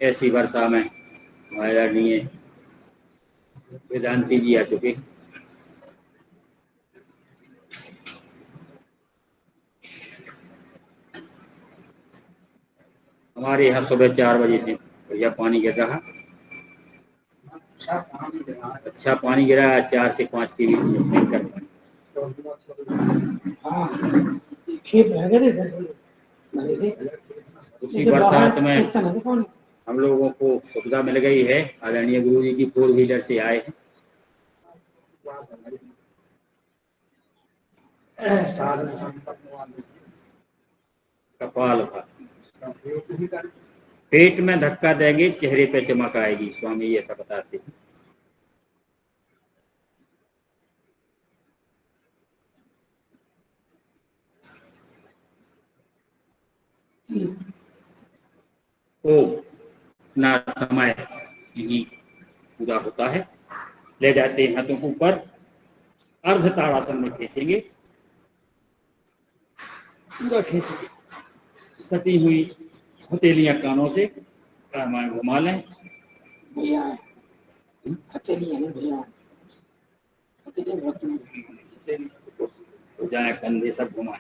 A: ऐसी वर्षा में आदरणीय वेदांती जी आ चुके। हमारे यहाँ सुबह 4 बजे से बढ़िया पानी गिर रहा। अच्छा पानी गिरा है, 4 से 5 के बीच में।
B: खेत रह गए थे सर।
A: उसी बरसात में हम लोगों को सुविधा मिल गई है, आदरणीय गुरु जी की 4 व्हीलर से आए हैं। कपाल भाती, पेट में धक्का देंगे, चेहरे पे चमक आएगी, स्वामी ऐसा बताते हैं। तो अपना समय यही पूरा होता है। ले जाते हैं हाथों को ऊपर, अर्ध ताड़ासन में खींचेंगे, पूरा खींचेंगे, सटी हुई हथेलियां कानों से कान घुमा लें।
B: भैया हथेली है ना भैया, हथेली बहुत
A: तो जाए कंधे सब घुमाएं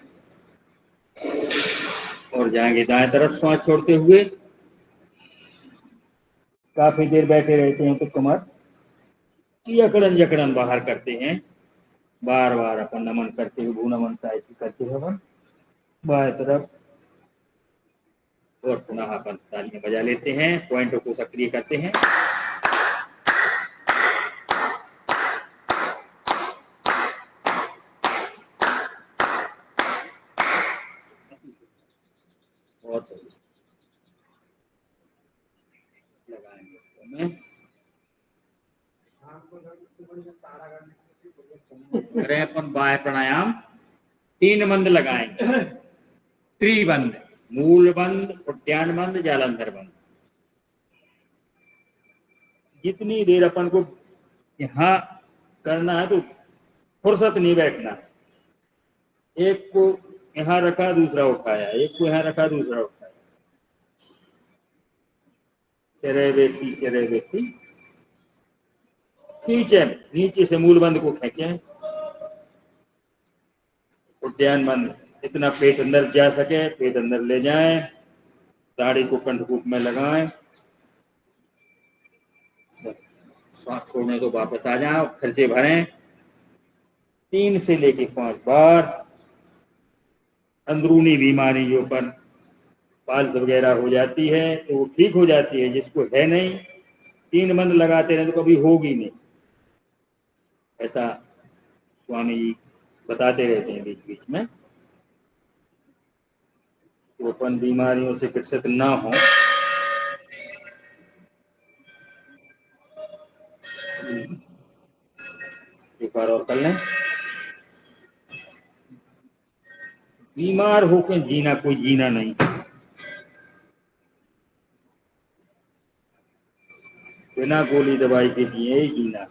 A: और जाएंगे दाएं तरफ श्वास छोड़ते हुए। काफी देर बैठे रहते हैं तो कमर की अकड़न जकड़न बाहर करते हैं। बार बार अपन नमन करते हुए भू नमन करते हुए अपन बाएं तरफ, और पुनः अपन तालियां बजा लेते हैं, पॉइंटों को सक्रिय करते हैं। बहुत सही। लगाएंगे तो में करें अपन बाह्य प्राणायाम। 3 बंद लगाएंगे, त्रिबंध, मूल बंद, उद्यान बंद, जालंधर बंद। जितनी देर अपन को यहाँ करना है तो फुर्सत नहीं बैठना। एक को यहाँ रखा दूसरा उठाया, एक को यहाँ रखा दूसरा उठाया, चरे व्यक्ति खींचे, नीचे से मूल बंद को खींचे, उद्यान बंद, इतना पेट अंदर जा सके पेट अंदर ले जाएं, दाढ़ी को कंठकूप में लगाएं, श्वास छोड़ने तो वापस आ जाए और फिर से भरें 3 से लेके 5 बार। अंदरूनी बीमारी जो पर पाल्स वगैरह हो जाती है तो वो ठीक हो जाती है, जिसको है नहीं 3 बंद लगाते रहे तो कभी होगी नहीं। ऐसा स्वामी जी बताते रहते हैं बीच बीच में, तो अपन बीमारियों से ग्रसित ना हो। एक बार और कर लें। बीमार होकर जीना कोई जीना नहीं, बिना गोली दवाई के जिए ही जीना।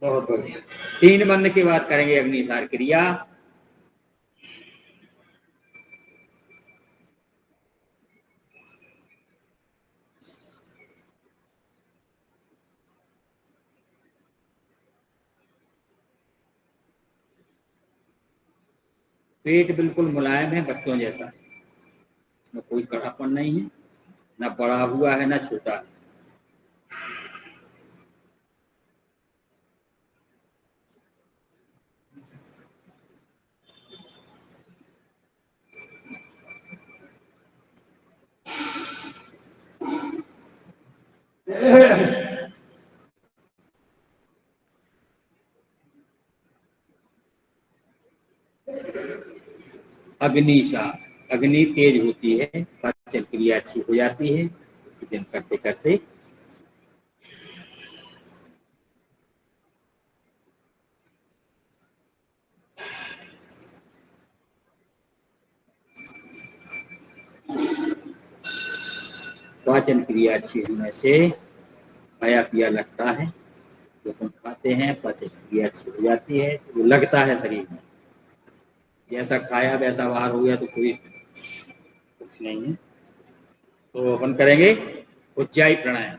A: बहुत बढ़िया। 3 बंद के बाद करेंगे अग्निसार क्रिया। पेट बिल्कुल मुलायम है, बच्चों जैसा, इसमें कोई कड़ापन नहीं है, ना बड़ा हुआ है ना छोटा है। अग्निसार, अग्नि तेज होती है, पाचन क्रिया अच्छी हो जाती है दिन करते करते। पाचन क्रिया अच्छी होने से खाया पिया लगता है, जो हम खाते हैं पाचन क्रिया अच्छी हो जाती है तो लगता है शरीर में, जैसा खाया वैसा बाहर हो गया तो कोई कुछ नहीं है। तो अपन करेंगे उज्जाई प्राणायाम।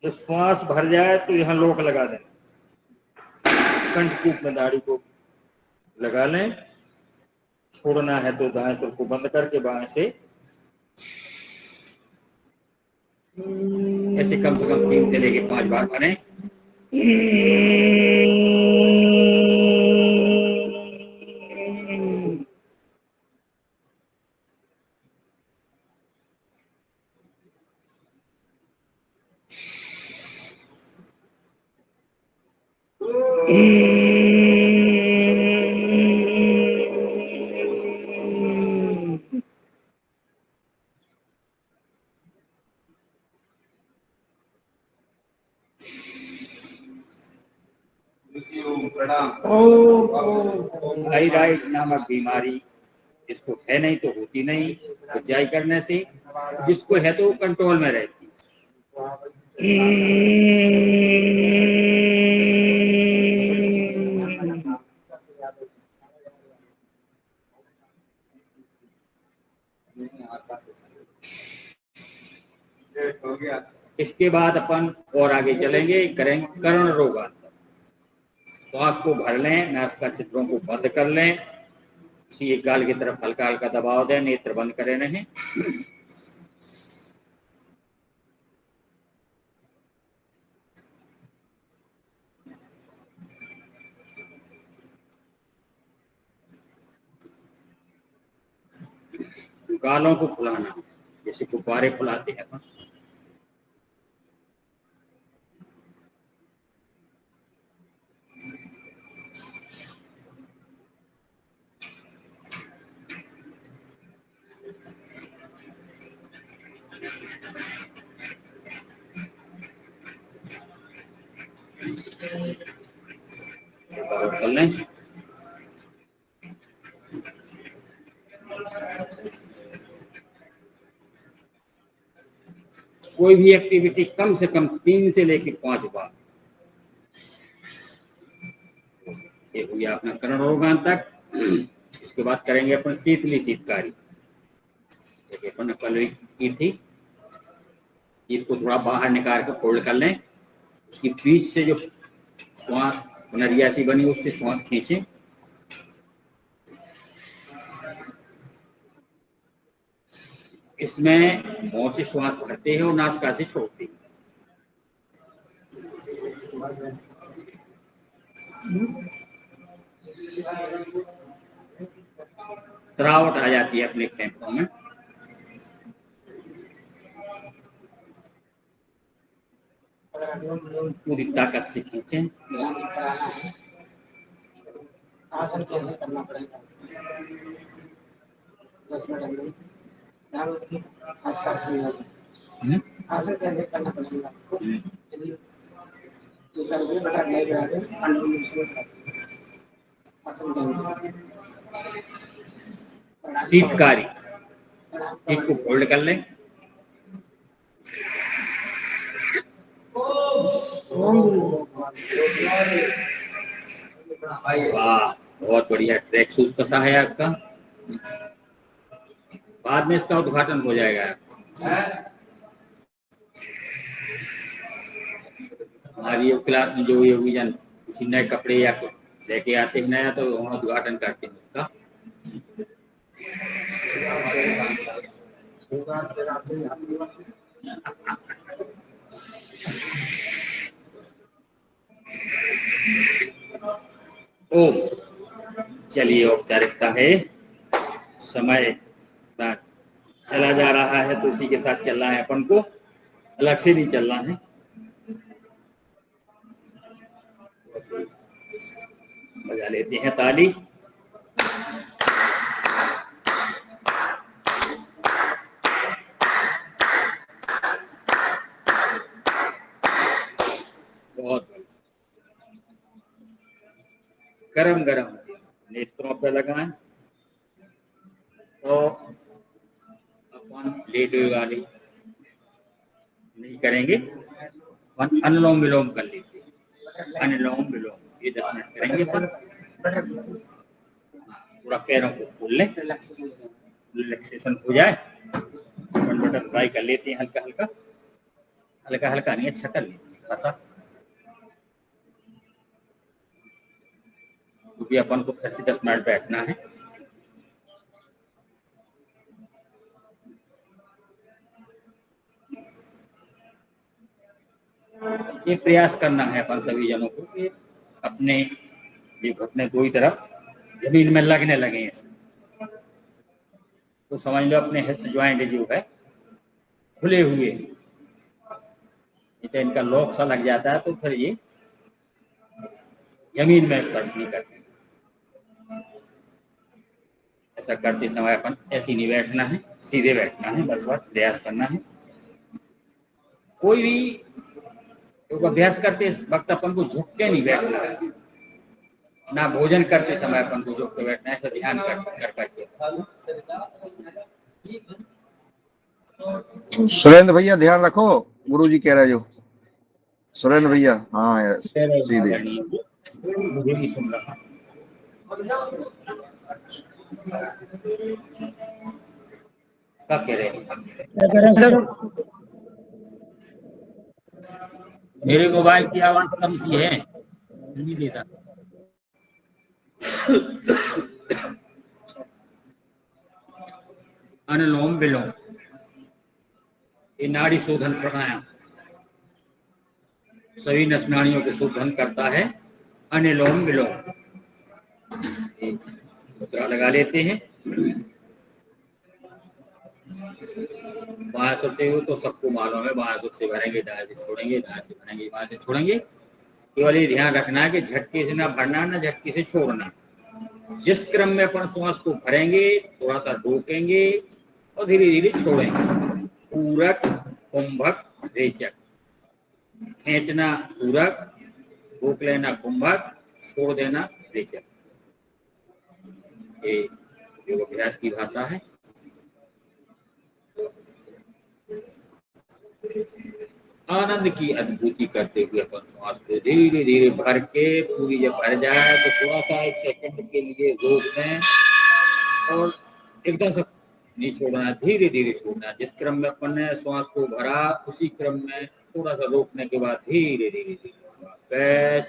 A: जब श्वास भर जाए तो यहाँ लोक लगा दें, कंठकूप में दाढ़ी को लगा लें। छोड़ना है तो दाएं सिर को बंद करके बाएं से ऐसे कम से कम 3 से लेके 5 बार करें। थायराइड नामक बीमारी जिसको है नहीं तो होती नहीं, ऊंचाई करने से, जिसको है तो वो कंट्रोल में रहती। इसके बाद अपन और आगे चलेंगे, करेंगे कर्ण रोगांतर। श्वास को भर लें, नासिका छिद्रों को बंद कर लें, उसी एक गाल की तरफ हल्का हल्का दबाव दें, नेत्र बंद करे रहें। गालों को फुलाना, जैसे गुब्बारे फुलाते हैं अपन। कर लें। कोई भी एक्टिविटी कम से कम 3 से लेकर 5 बार। ये हो गया अपना कर्ण रोगांतर। इसके बाद करेंगे अपन शीतली शीतकारी। देखिए अपन ने कल की थी, इसको थोड़ा बाहर निकाल कर फोल्ड कर लें, उसकी बीच से जो श्वास नरिया सी बनी उससे श्वास खींचें। इसमें मुंह से श्वास भरते हैं और नासिका से छोड़ते हैं। तरावट आ जाती है अपने फेफड़ों में। पूरी ताकत से खींचें।
B: आसन कैसे करना पड़ेगा? 10 मिनट आसन कैसे करना पड़ेगा?
A: शीतकारी, एक को होल्ड कर लें। वाह, बहुत बढ़िया। ट्रैक सूट कसा है आपका। बाद में इसका उद्घाटन हो जाएगा। हमारी योग क्लास में जो योगी जन किसी नए कपड़े या लेके आते हैं नया, तो वहाँ उद्घाटन करते हैं उसका। ओम। चलिए, औपचारिकता है, समय चला जा रहा है तो उसी के साथ चलना है अपन को, अलग से नहीं चलना है। बजा लेते हैं ताली। बहुत गरम गरम नेत्रों पे लगाएं तो अपन लेटे वाली नहीं करेंगे, अपन अनुलोम विलोम कर लेते हैं। अनुलोम विलोम ये 10 मिनट करेंगे अपन। थोड़ा पैरों को खोल लें, रिलैक्सेशन हो जाए। अपन बटन ट्राई कर लेते हैं, हल्का हल्का, हल्का हल्का नहीं, अच्छा कर लेते हैं खासा, क्योंकि अपन को फिर से 10 मिनट बैठना है। ये प्रयास करना है अपन सभी जनों को कि अपने ये घुटने दो ही तरफ जमीन में लगने लगे हैं, तो समझ लो अपने हिप ज्वाइंट जो है खुले हुए हैं। तो इनका लॉक सा लग जाता है तो फिर जमीन में स्पर्श नहीं करते। ऐसा करते समय अपन ऐसे नहीं बैठना है, सीधे बैठना है, बस प्रयास करना है। कोई भी योग अभ्यास करते वक्त अपन को झुक के नहीं बैठना है, ना भोजन करते समय अपन को झुक के बैठना है, तो ध्यान कर करके।
C: सुरेंद्र भैया ध्यान रखो, गुरुजी कह रहे जो। सुरेंद्र भैया, हाँ यार, सीधे।
A: मुझे नहीं सुन रहा। क्या कह रहे हैं? मेरे मोबाइल की आवाज कम सी है, नहीं देता। अनुलोम विलोम, ये नाड़ी शोधन प्राणायाम सभी नस नाड़ियों को शोधन करता है। अनुलोम विलोम मुद्रा लगा लेते हैं। बाएं से वो तो सबको मालूम है, बाएं से भरेंगे, दाएं से छोड़ेंगे, दाएं से भरेंगे, बाएं से छोड़ेंगे। केवल ये ध्यान रखना है कि झटके से ना भरना, ना झटके से छोड़ना। जिस क्रम में अपन श्वास को भरेंगे, थोड़ा सा रोकेंगे और धीरे धीरे छोड़ेंगे। पूरक, कुंभक, रेचक। खींचना पूरक, रोक लेना कुंभक, छोड़ देना रेचक। ये योग अभ्यास की भाषा है। आनंद की अनुभूति करते हुए अपन श्वास को धीरे धीरे भर के, पूरी जब भर जाए तो थोड़ा सा 1 सेकंड के लिए रोक दें और एकदम से नहीं छोड़ना, धीरे धीरे छोड़ना। जिस क्रम में अपन ने श्वास को भरा, उसी क्रम में थोड़ा सा रोकने के बाद धीरे धीरे धीरे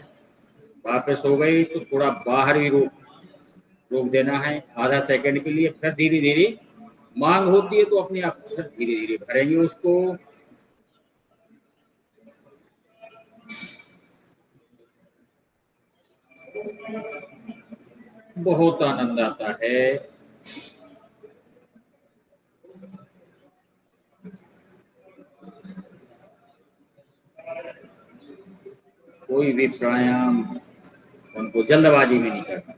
A: वापस हो गई तो थोड़ा बाहर ही रोक देना है आधा सेकंड के लिए। फिर धीरे धीरे मांग होती है तो अपने आप धीरे धीरे भरेंगे उसको। बहुत आनंद आता है। कोई भी प्राणायाम उनको जल्दबाजी में नहीं करना।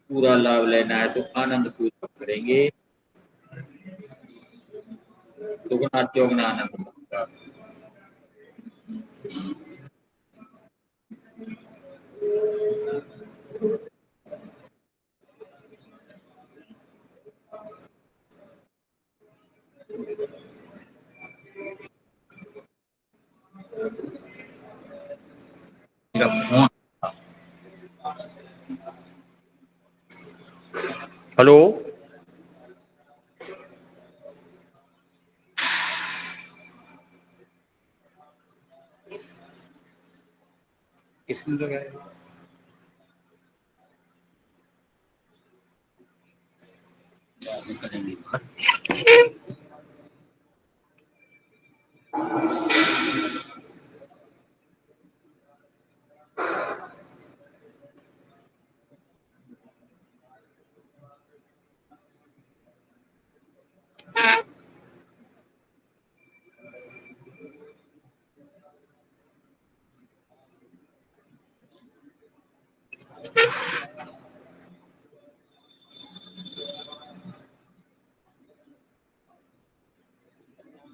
A: पूरा लाभ लेना है तो आनंद पूर्वक करेंगे, दुगना चौगना आनंद होगा। मेरा फोन, हेलो, किसने लगाया? करेंगे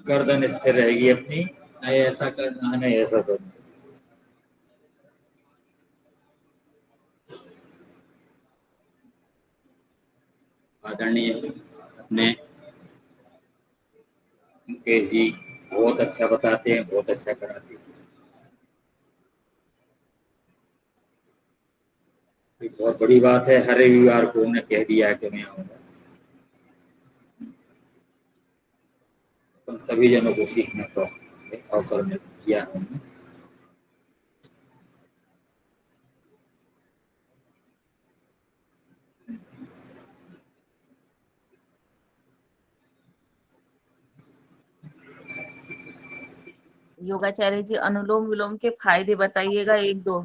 A: गर्दन स्थिर रहेगी अपनी, नहीं ऐसा करना है, नहीं ऐसा करना। आदरणीय अपने मुकेश जी बहुत अच्छा बताते हैं, बहुत अच्छा कराते हैं। बहुत बड़ी बात है, हर रविवार को उन्हें कह दिया कि मैं आऊंगा। तो सभी जनों को सीखने का अवसर मिल किया।
D: योगाचार्य जी, अनुलोम विलोम के फायदे बताइएगा 1-2।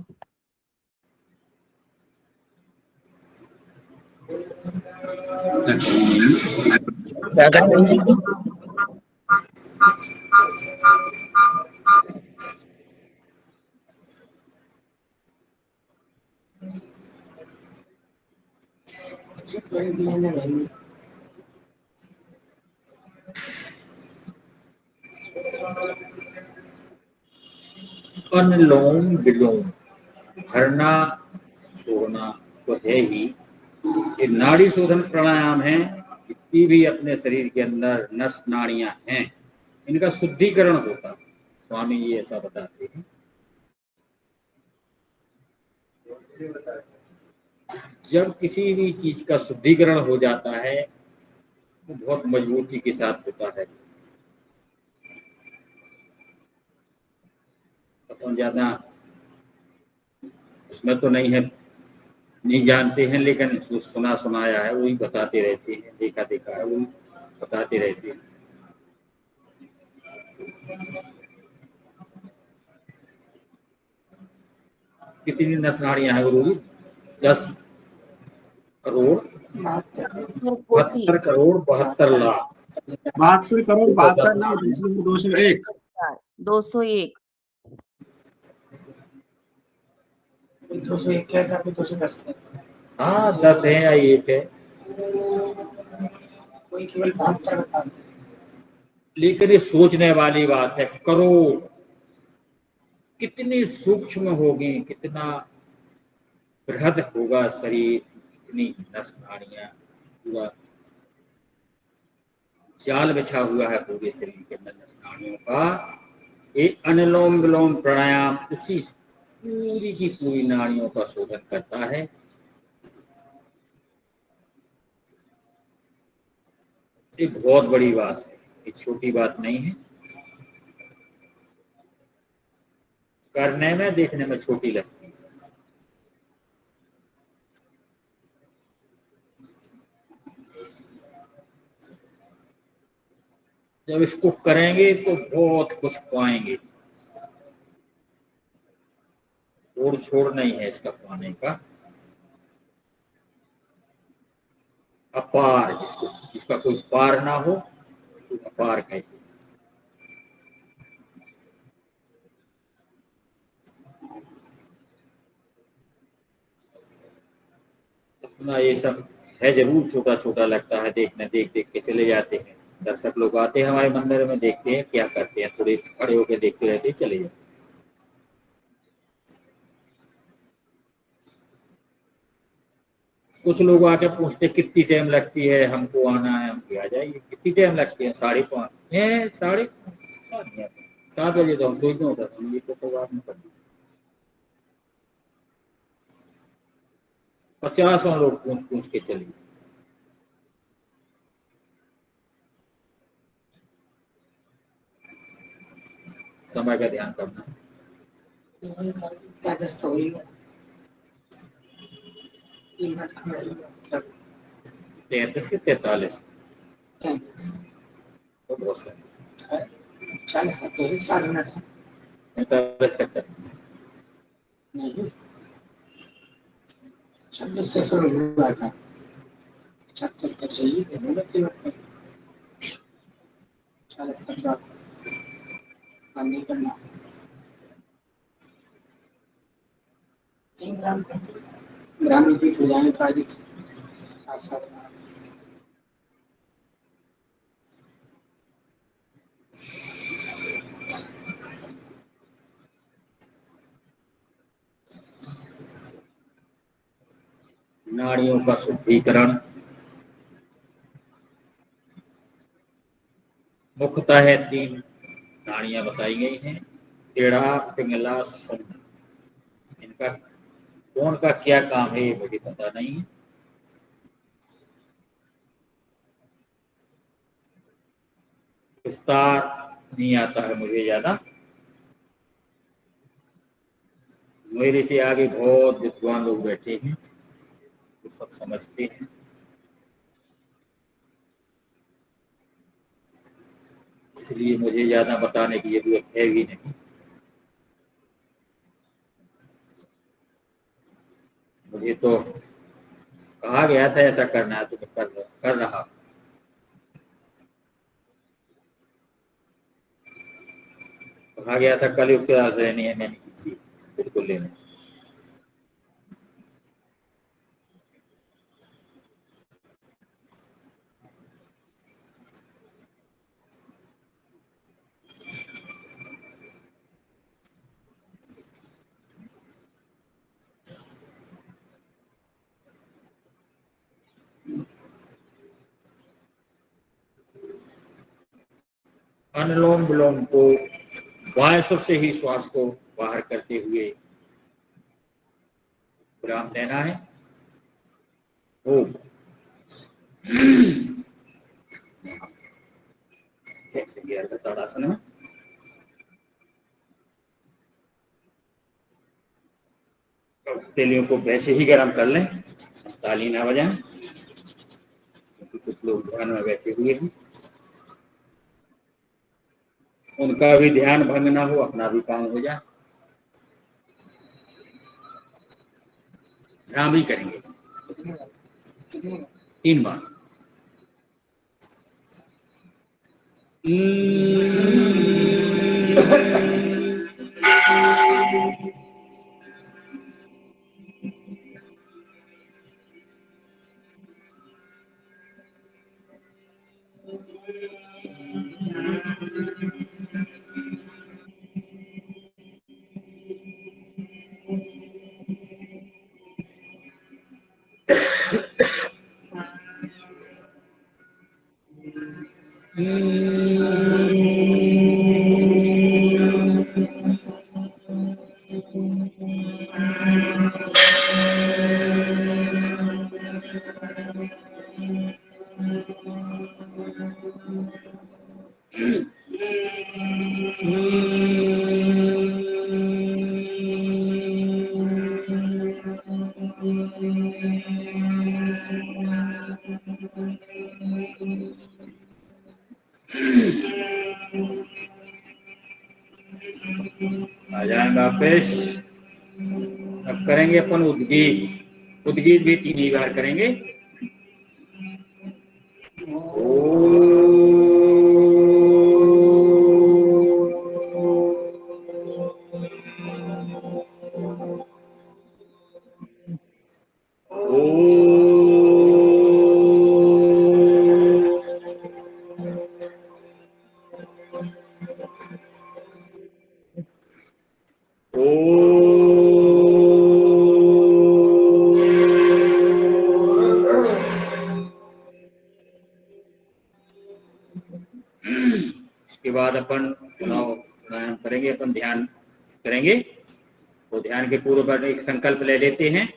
B: मुझे खरीद लेने रहेंगे।
A: अनुलोम विलोम भरना छोड़ना तो है ही, ये नाड़ी शोधन प्राणायाम है। जितनी भी अपने शरीर के अंदर नस नाड़ियां हैं, इनका शुद्धिकरण होता है। स्वामी जी ऐसा बताते हैं। जब किसी भी चीज का शुद्धिकरण हो जाता है तो बहुत मजबूती के साथ होता है। अपन ज्यादा उसमें तो नहीं है, नहीं जानते हैं, लेकिन जो सुना सुनाया है वही बताते रहते हैं, देखा देखा है वही बताते रहते हैं। कितनी नस नाड़ियां हैं गुरु जी? 10 करोड़
B: बहत्तर
A: 72 करोड़ 72 लाख
E: 72 करोड़ 72
A: 210
E: लाख
A: नाड़ियां।
E: 201
D: 201
B: 201 क्या था, 210 था।
A: हाँ 10 है या 1 है,
B: कोई केवल 72 बता दे।
A: लेकिन ये सोचने वाली बात है। करोड़ कितनी सूक्ष्म होगी, कितना बृहद होगा शरीर, कितनी नस नाड़ियां, पूरा जाल बिछा हुआ है पूरे शरीर के अंदर नस नाड़ियों का। ये अनुलोम विलोम प्राणायाम उसी पूरी की पूरी नाड़ियों का शोधन करता है। ये बहुत बड़ी बात है, ये छोटी बात नहीं है। करने में देखने में छोटी लगती है। जब इसको करेंगे तो बहुत कुछ पाएंगे। तोड़ छोड़ नहीं है इसका पाने का। अपार, जिसका कोई पार ना हो उसको अपार कहते हैं। अपना ये सब है, जरूर छोटा छोटा लगता है देखने, देख देख के चले जाते हैं। दर्शक लोग आते हैं हमारे मंदिर में, देखते हैं क्या करते हैं, थोड़े खड़े होकर देखते रहते हैं, चले जाते हैं। कुछ लोग आके पूछते कितनी टाइम लगती है, हमको आना है, हम आ जाइए। कितनी टाइम लगती है? 5:30 है, 5:30 7 बजे तो हम सोचते होता था, ये तो बात नहीं करती। 50 लोग पूछ पूछ के चले। समय का ध्यान करना।
B: क्या दस्त हो गई 3 मिनट खड़ा ही क्या
A: 33 के 43
B: 35
A: तो बहुत सही।
B: 40 तक तो 7 मिनट है।
A: 45 तक करना।
B: नहीं 26 से शुरू हुआ था, 36 तक चाहिए थे, बोले 3 मिनट में 40 तक का काम नहीं करना। 3 ग्राम में भी हो जाने का अधिक 7 ग्राम।
A: नाड़ियों का शुद्धिकरण मुख्यतः है 3 नाड़ियां बताई गई हैं, टेढ़ा, पिंगला, शून्य। इनका कौन का क्या काम है ये मुझे पता नहीं है। विस्तार नहीं आता है मुझे ज्यादा। मेरे से आगे बहुत विद्वान लोग बैठे हैं, वो सब समझते हैं। इसलिए मुझे ज्यादा बताने की जरूरत है भी नहीं। मुझे तो कहा गया था ऐसा करना है तो मैं कर रहा। कहा गया था कलयुग के राज लेनी है, मैंने की थी, बिल्कुल लेना। अनुलोम विलोम को बाएं सुर से ही श्वास को बाहर करते हुए विराम देना है। ओम। कैसे गया ताड़ासन में हथेलियों को वैसे ही गर्म कर लें, ताली ना बजाएं, क्योंकि कुछ लोग ध्यान में बैठे हुए हैं, उनका भी ध्यान भंग ना हो, अपना भी काम हो जाए। राम ही करेंगे 3 बार। आ जाए वापिस। अब करेंगे अपन उद्गीत। उद्गीत भी 3 ही बार करेंगे। इसके बाद अपन प्राणायाम करेंगे, अपन ध्यान करेंगे। तो ध्यान के पूर्व पर एक संकल्प ले लेते हैं।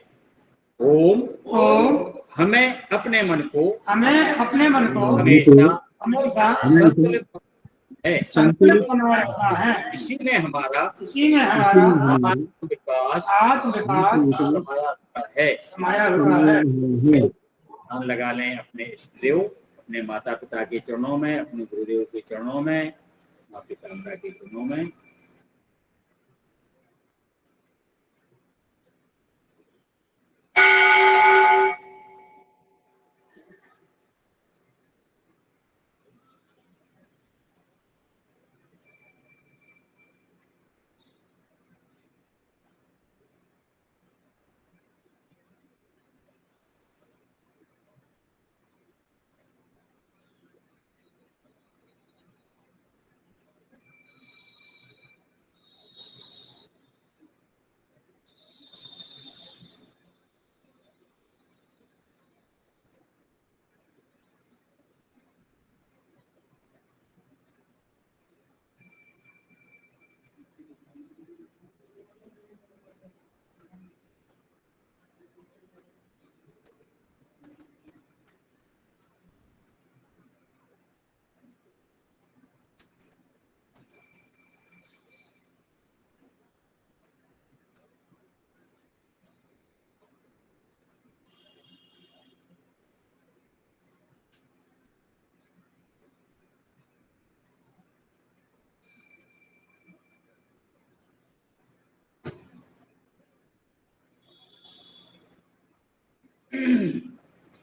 A: ओम।
B: ओम।
A: हमें अपने मन को
B: हमेशा
A: हमेशा संतुलित है,
B: संतुलित बनाए रखना है।
A: इसी में हमारा विकास
B: समाया हुआ है।
A: ध्यान लगा लें अपने इष्टदेव, अपने माता पिता के चरणों में, अपने गुरुदेव के चरणों में, माँ पिता के चरणों में।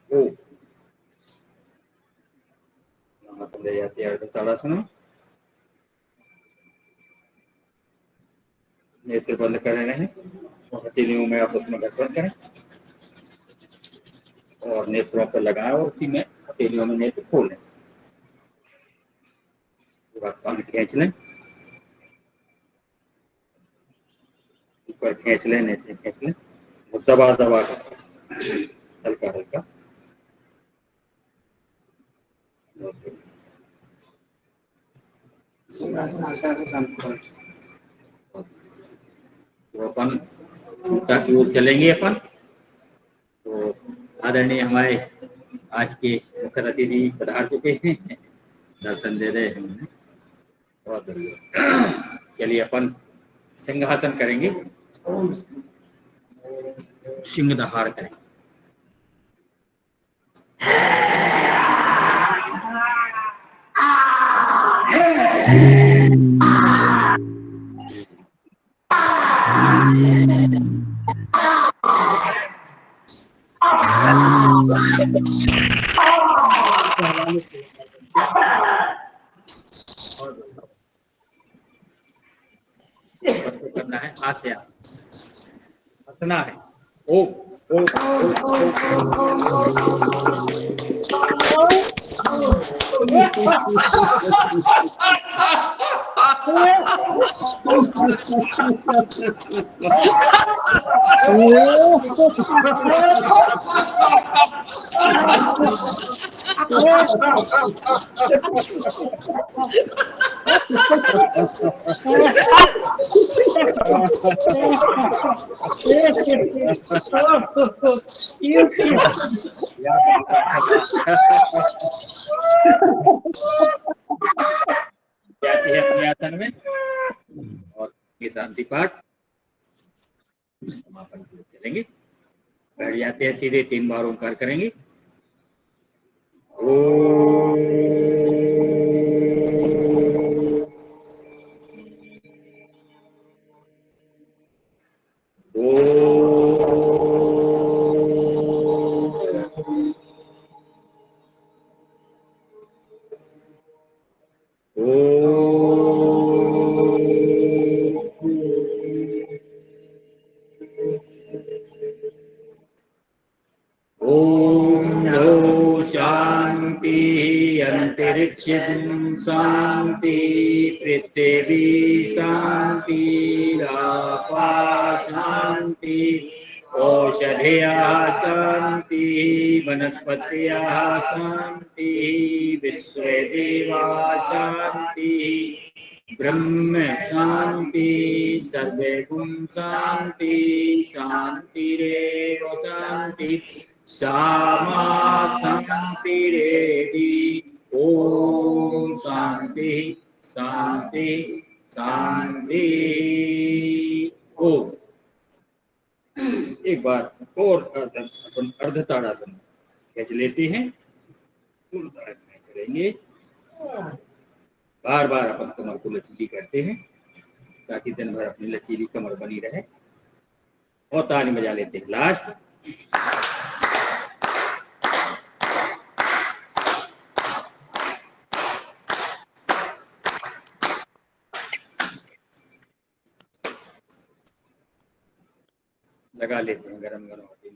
A: ओ ले जाते हैं ताड़ासन में। नेत्र बंद कर रहे हैं और हथेलियों में आप उसमें घर्षण करें और नेत्रों पर लगाएं और उसी में हथेलियों में नेत्र खोलें। कान खींच लें, ऊपर खींच लें, नेत्र खींच लें, दबा दबा कर हल्का हल्का।
B: सिंहासन आसन संपूर्ण।
A: तो अपन पूजा की ओर चलेंगे अपन। तो आदरणीय हमारे आज के मुख्य अतिथि पधार चुके हैं, दर्शन दे रहे हैं हमें, बहुत बढ़िया। चलिए अपन सिंहासन करेंगे, सिंह दहाड़ करेंगे। करना है हाथ से, हंसना है। ओ ओ जाती है अपने आसन में और ये शांति पाठ समापन के लिए चलेंगे। बैठ जाते हैं सीधे, 3 बार ओंकार करेंगे। अंतरिक्षं शांति, पृथ्वी शांति, आकाश शांति, औषधयः शांति, वनस्पतयः शांति, विश्वदेवा शांति, ब्रह्म शांति, सर्वे गुण शांति, शांतिरेव शांति, सामा शांतिरेधि। ओम शांति शांति शांति। ओम। एक बार और अपन अर्ध ताड़ासन खींच लेते हैं, करेंगे। बार बार अपन कमर को लचीली करते हैं ताकि दिन भर अपनी लचीली कमर बनी रहे, और ताली बजा लेते हैं लास्ट। लगा लेते हैं गरम गरम होती है।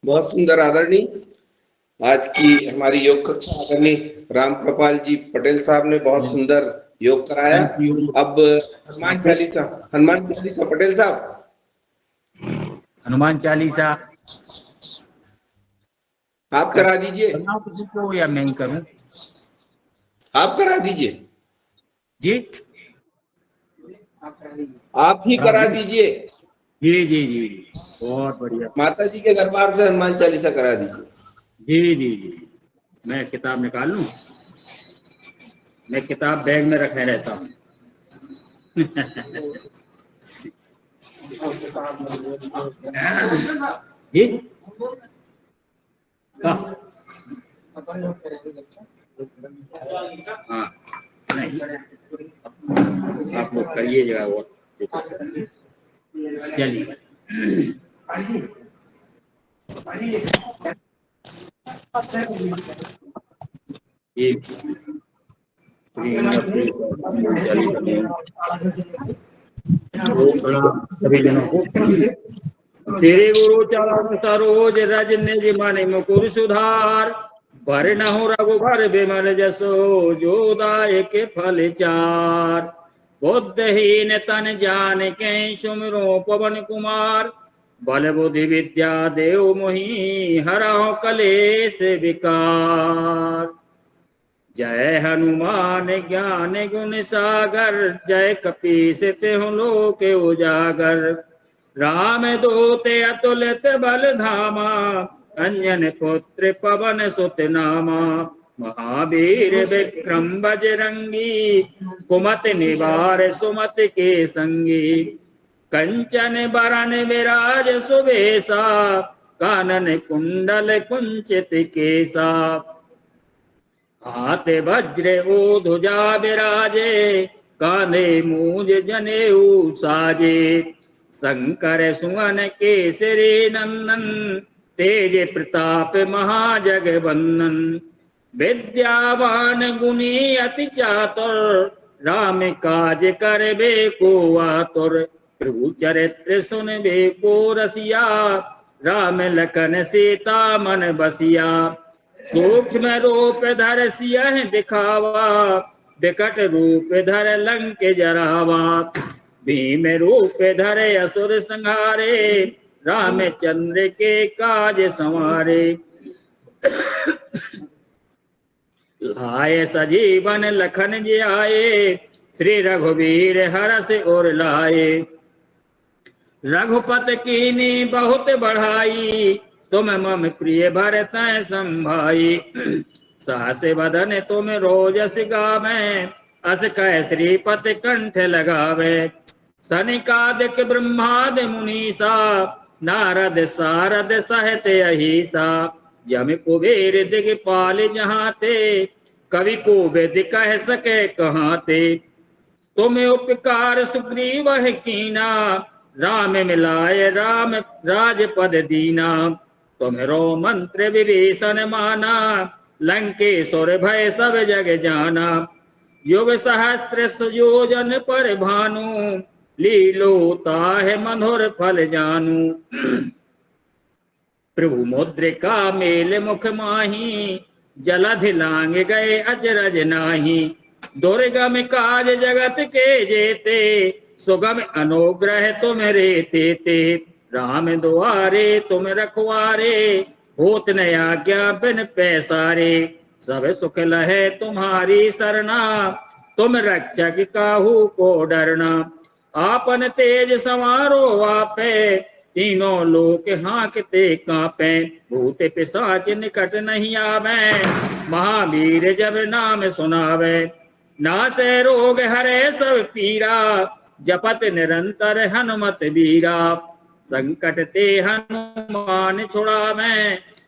F: बहुत सुंदर आदरणीय, आज की हमारी योग कक्षा आदरणीय राम कृपाल जी पटेल साहब ने बहुत सुंदर योग कराया। अब हनुमान चालीसा पटेल साहब,
A: हनुमान चालीसा
F: आप करा दीजिए।
A: किसी को या मैं करूं?
F: आप करा दीजिए
A: जी,
F: आप ही करा दीजिए।
A: जी जी जी, बहुत बढ़िया।
F: माता जी के दरबार से हनुमान चालीसा करा दीजिए।
A: जी जी जी, मैं किताब निकाल लूं? मैं किताब बैग में रखे रहता हूँ। जी हाँ, नहीं आप लोग करिएगा और चलिए। सभी जनों को तेरे गुरु चरण सरोज रज निज मन मुकुर सुधार, भर न हो रघुबर बिमल जसो जो दायक फल चार। बुद्धहीन तन जान के सुमिरो पवन कुमार, बल बुद्धि विद्या देव मोहि हरहु कलेश विकार। जय हनुमान ज्ञान गुण सागर, जय कपीस तिहुँ लोक उजागर। राम दूत अतुलित बल धामा, अंजन पुत्र पवन सुत नामा। महावीर विक्रम बजरंगी, कुमति निवार सुमति के संगी। कंचन बरन विराज सुबेसा, कानन कुंडल कुंचित केसा। हाथ वज्र ओ ध्वजा विराजे, कांधे मूंज जनेऊ साजे। शंकर सुवन केसरी नंदन, तेज प्रताप महाजगवंदन। विद्यावान गुणी अति चातुर, राम काज करबे को आतुर। प्रभु चरित्र सुनबे को रसिया, राम लखन सीता मन बसिया। सूक्ष्म रूप धर सियहि दिखावा, विकट रूप धर लंक जरावा। भीम रूप धर असुर संहारे, रामचंद्र के काज संवारे। लाए सजीवन लखन जियाए, श्री रघुवीर हरष उर लाए। रघुपत कीनी बहुत बढ़ाई, तुम मम प्रिय भरतहि संभाई। सहस बदन तुम रोजस गावें, अस कह श्रीपति कंठ लगावे। सनिकादिक ब्रह्मादि मुनीसा, नारद सारद सहित अहिसा। यम कुबेर दिगपाल जहाते, कवि कोविद कह सके कहाते। तुम उपकार सुग्रीव कीना, राम मिलाए राम राजपद दीना। तुम्हरो मंत्र विभीषण माना, लंकेश्वर भय सब जग जाना। युग सहस्त्र सुयोजन पर भानु, लीलो ताहि मधुर फल जानू। प्रभु मुद्रिका मेल मुख माही, जलधि लांग गए अचरज नाही। दुर्गम काज जगत के जेते, सुगम अनुग्रह तुम्हारे तेते। राम दुआरे तुम रखवारे, होत न आज्ञा बिन पैसारे। सब सुख लहे तुम्हारी सरना, तुम रक्षक काहू को डरना। आपन तेज संवारो आपे, तीनों लोक हाँकते कांपे। भूत पिशाच निकट नहीं आवे, महावीर जब नाम सुनावे। नासै रोग हरे सब पीरा, जपत निरंतर हनुमत वीरा। संकट ते हनुमान छुड़ावे,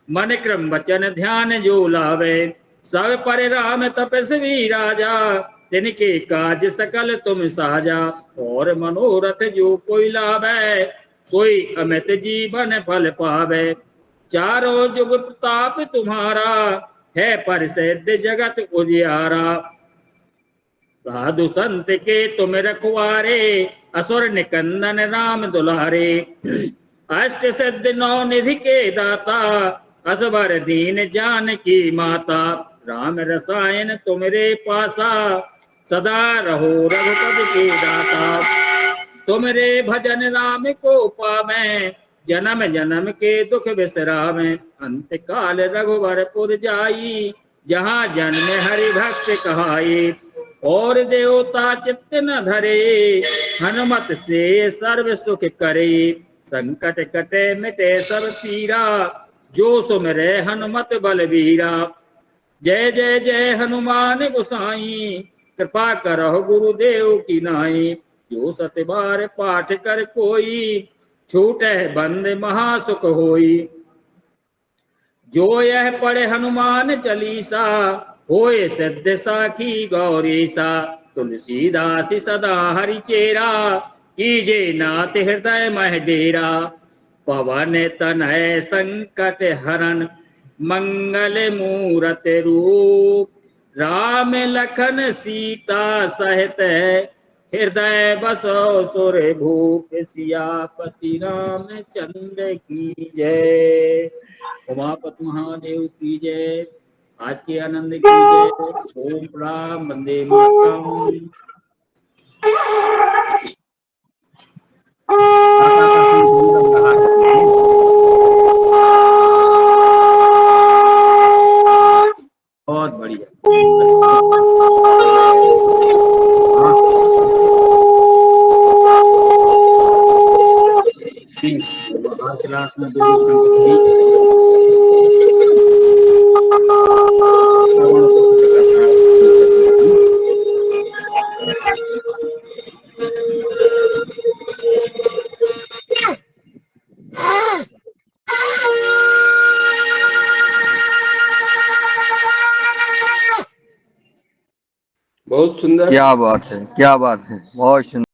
A: मन क्रम वचन ध्यान जो लावे। सब पर राम तपस्वी राजा, तिनके काज सकल तुम साजा। और मनोरथ जो कोई लावे, सोई अमित जीवन फल पावे। चारों जुग प्रताप तुम्हारा, है प्रसिद्ध जगत उजियारा। साधु संत के तुम रखवारे, असुर निकंदन राम दुलारे। अष्ट सिद्धि नौ निधि के दाता, असबर दीन जानकी माता। राम रसायन तुमरे पासा, सदा रहो रघुपति के दासा। तुमरे भजन राम को पावें, जन्म जन्म के दुख बिसरावें। अंत काल रघुवरपुर जाई, जहाँ जन्म हरि भक्त कहाई। और देवता चित्त न धरे, हनुमत से सर्व सुख करे। संकट कटे मिटे सब पीरा, जो सुमिरै हनुमत बलबीरा। जय जय जय हनुमान गोसाई, कृपा करहु गुरुदेव की नाई। जो सत बार पाठ कर कोई, छूटे बंद महासुख होई। जो यह पढ़े हनुमान चालीसा, होए सिद्ध साखी गौरीसा। तुलसीदास सदा हरि चेरा, कीजे नाथ हृदय मह डेरा। पवन तनय संकट हरन, मंगल मूरत रूप। राम लखन सीता सहित, हृदय बसो सुर भूप। सियापति रामचंद्र की जय। उमापति महादेव की जय। आज के आनंद की जय। ओम राम वंदे मातरम। बहुत बढ़िया। हर क्लास में दो संगति श्रवण को सिद्ध करता है।
F: बहुत सुंदर।
C: क्या बात है, क्या बात है, बहुत सुंदर।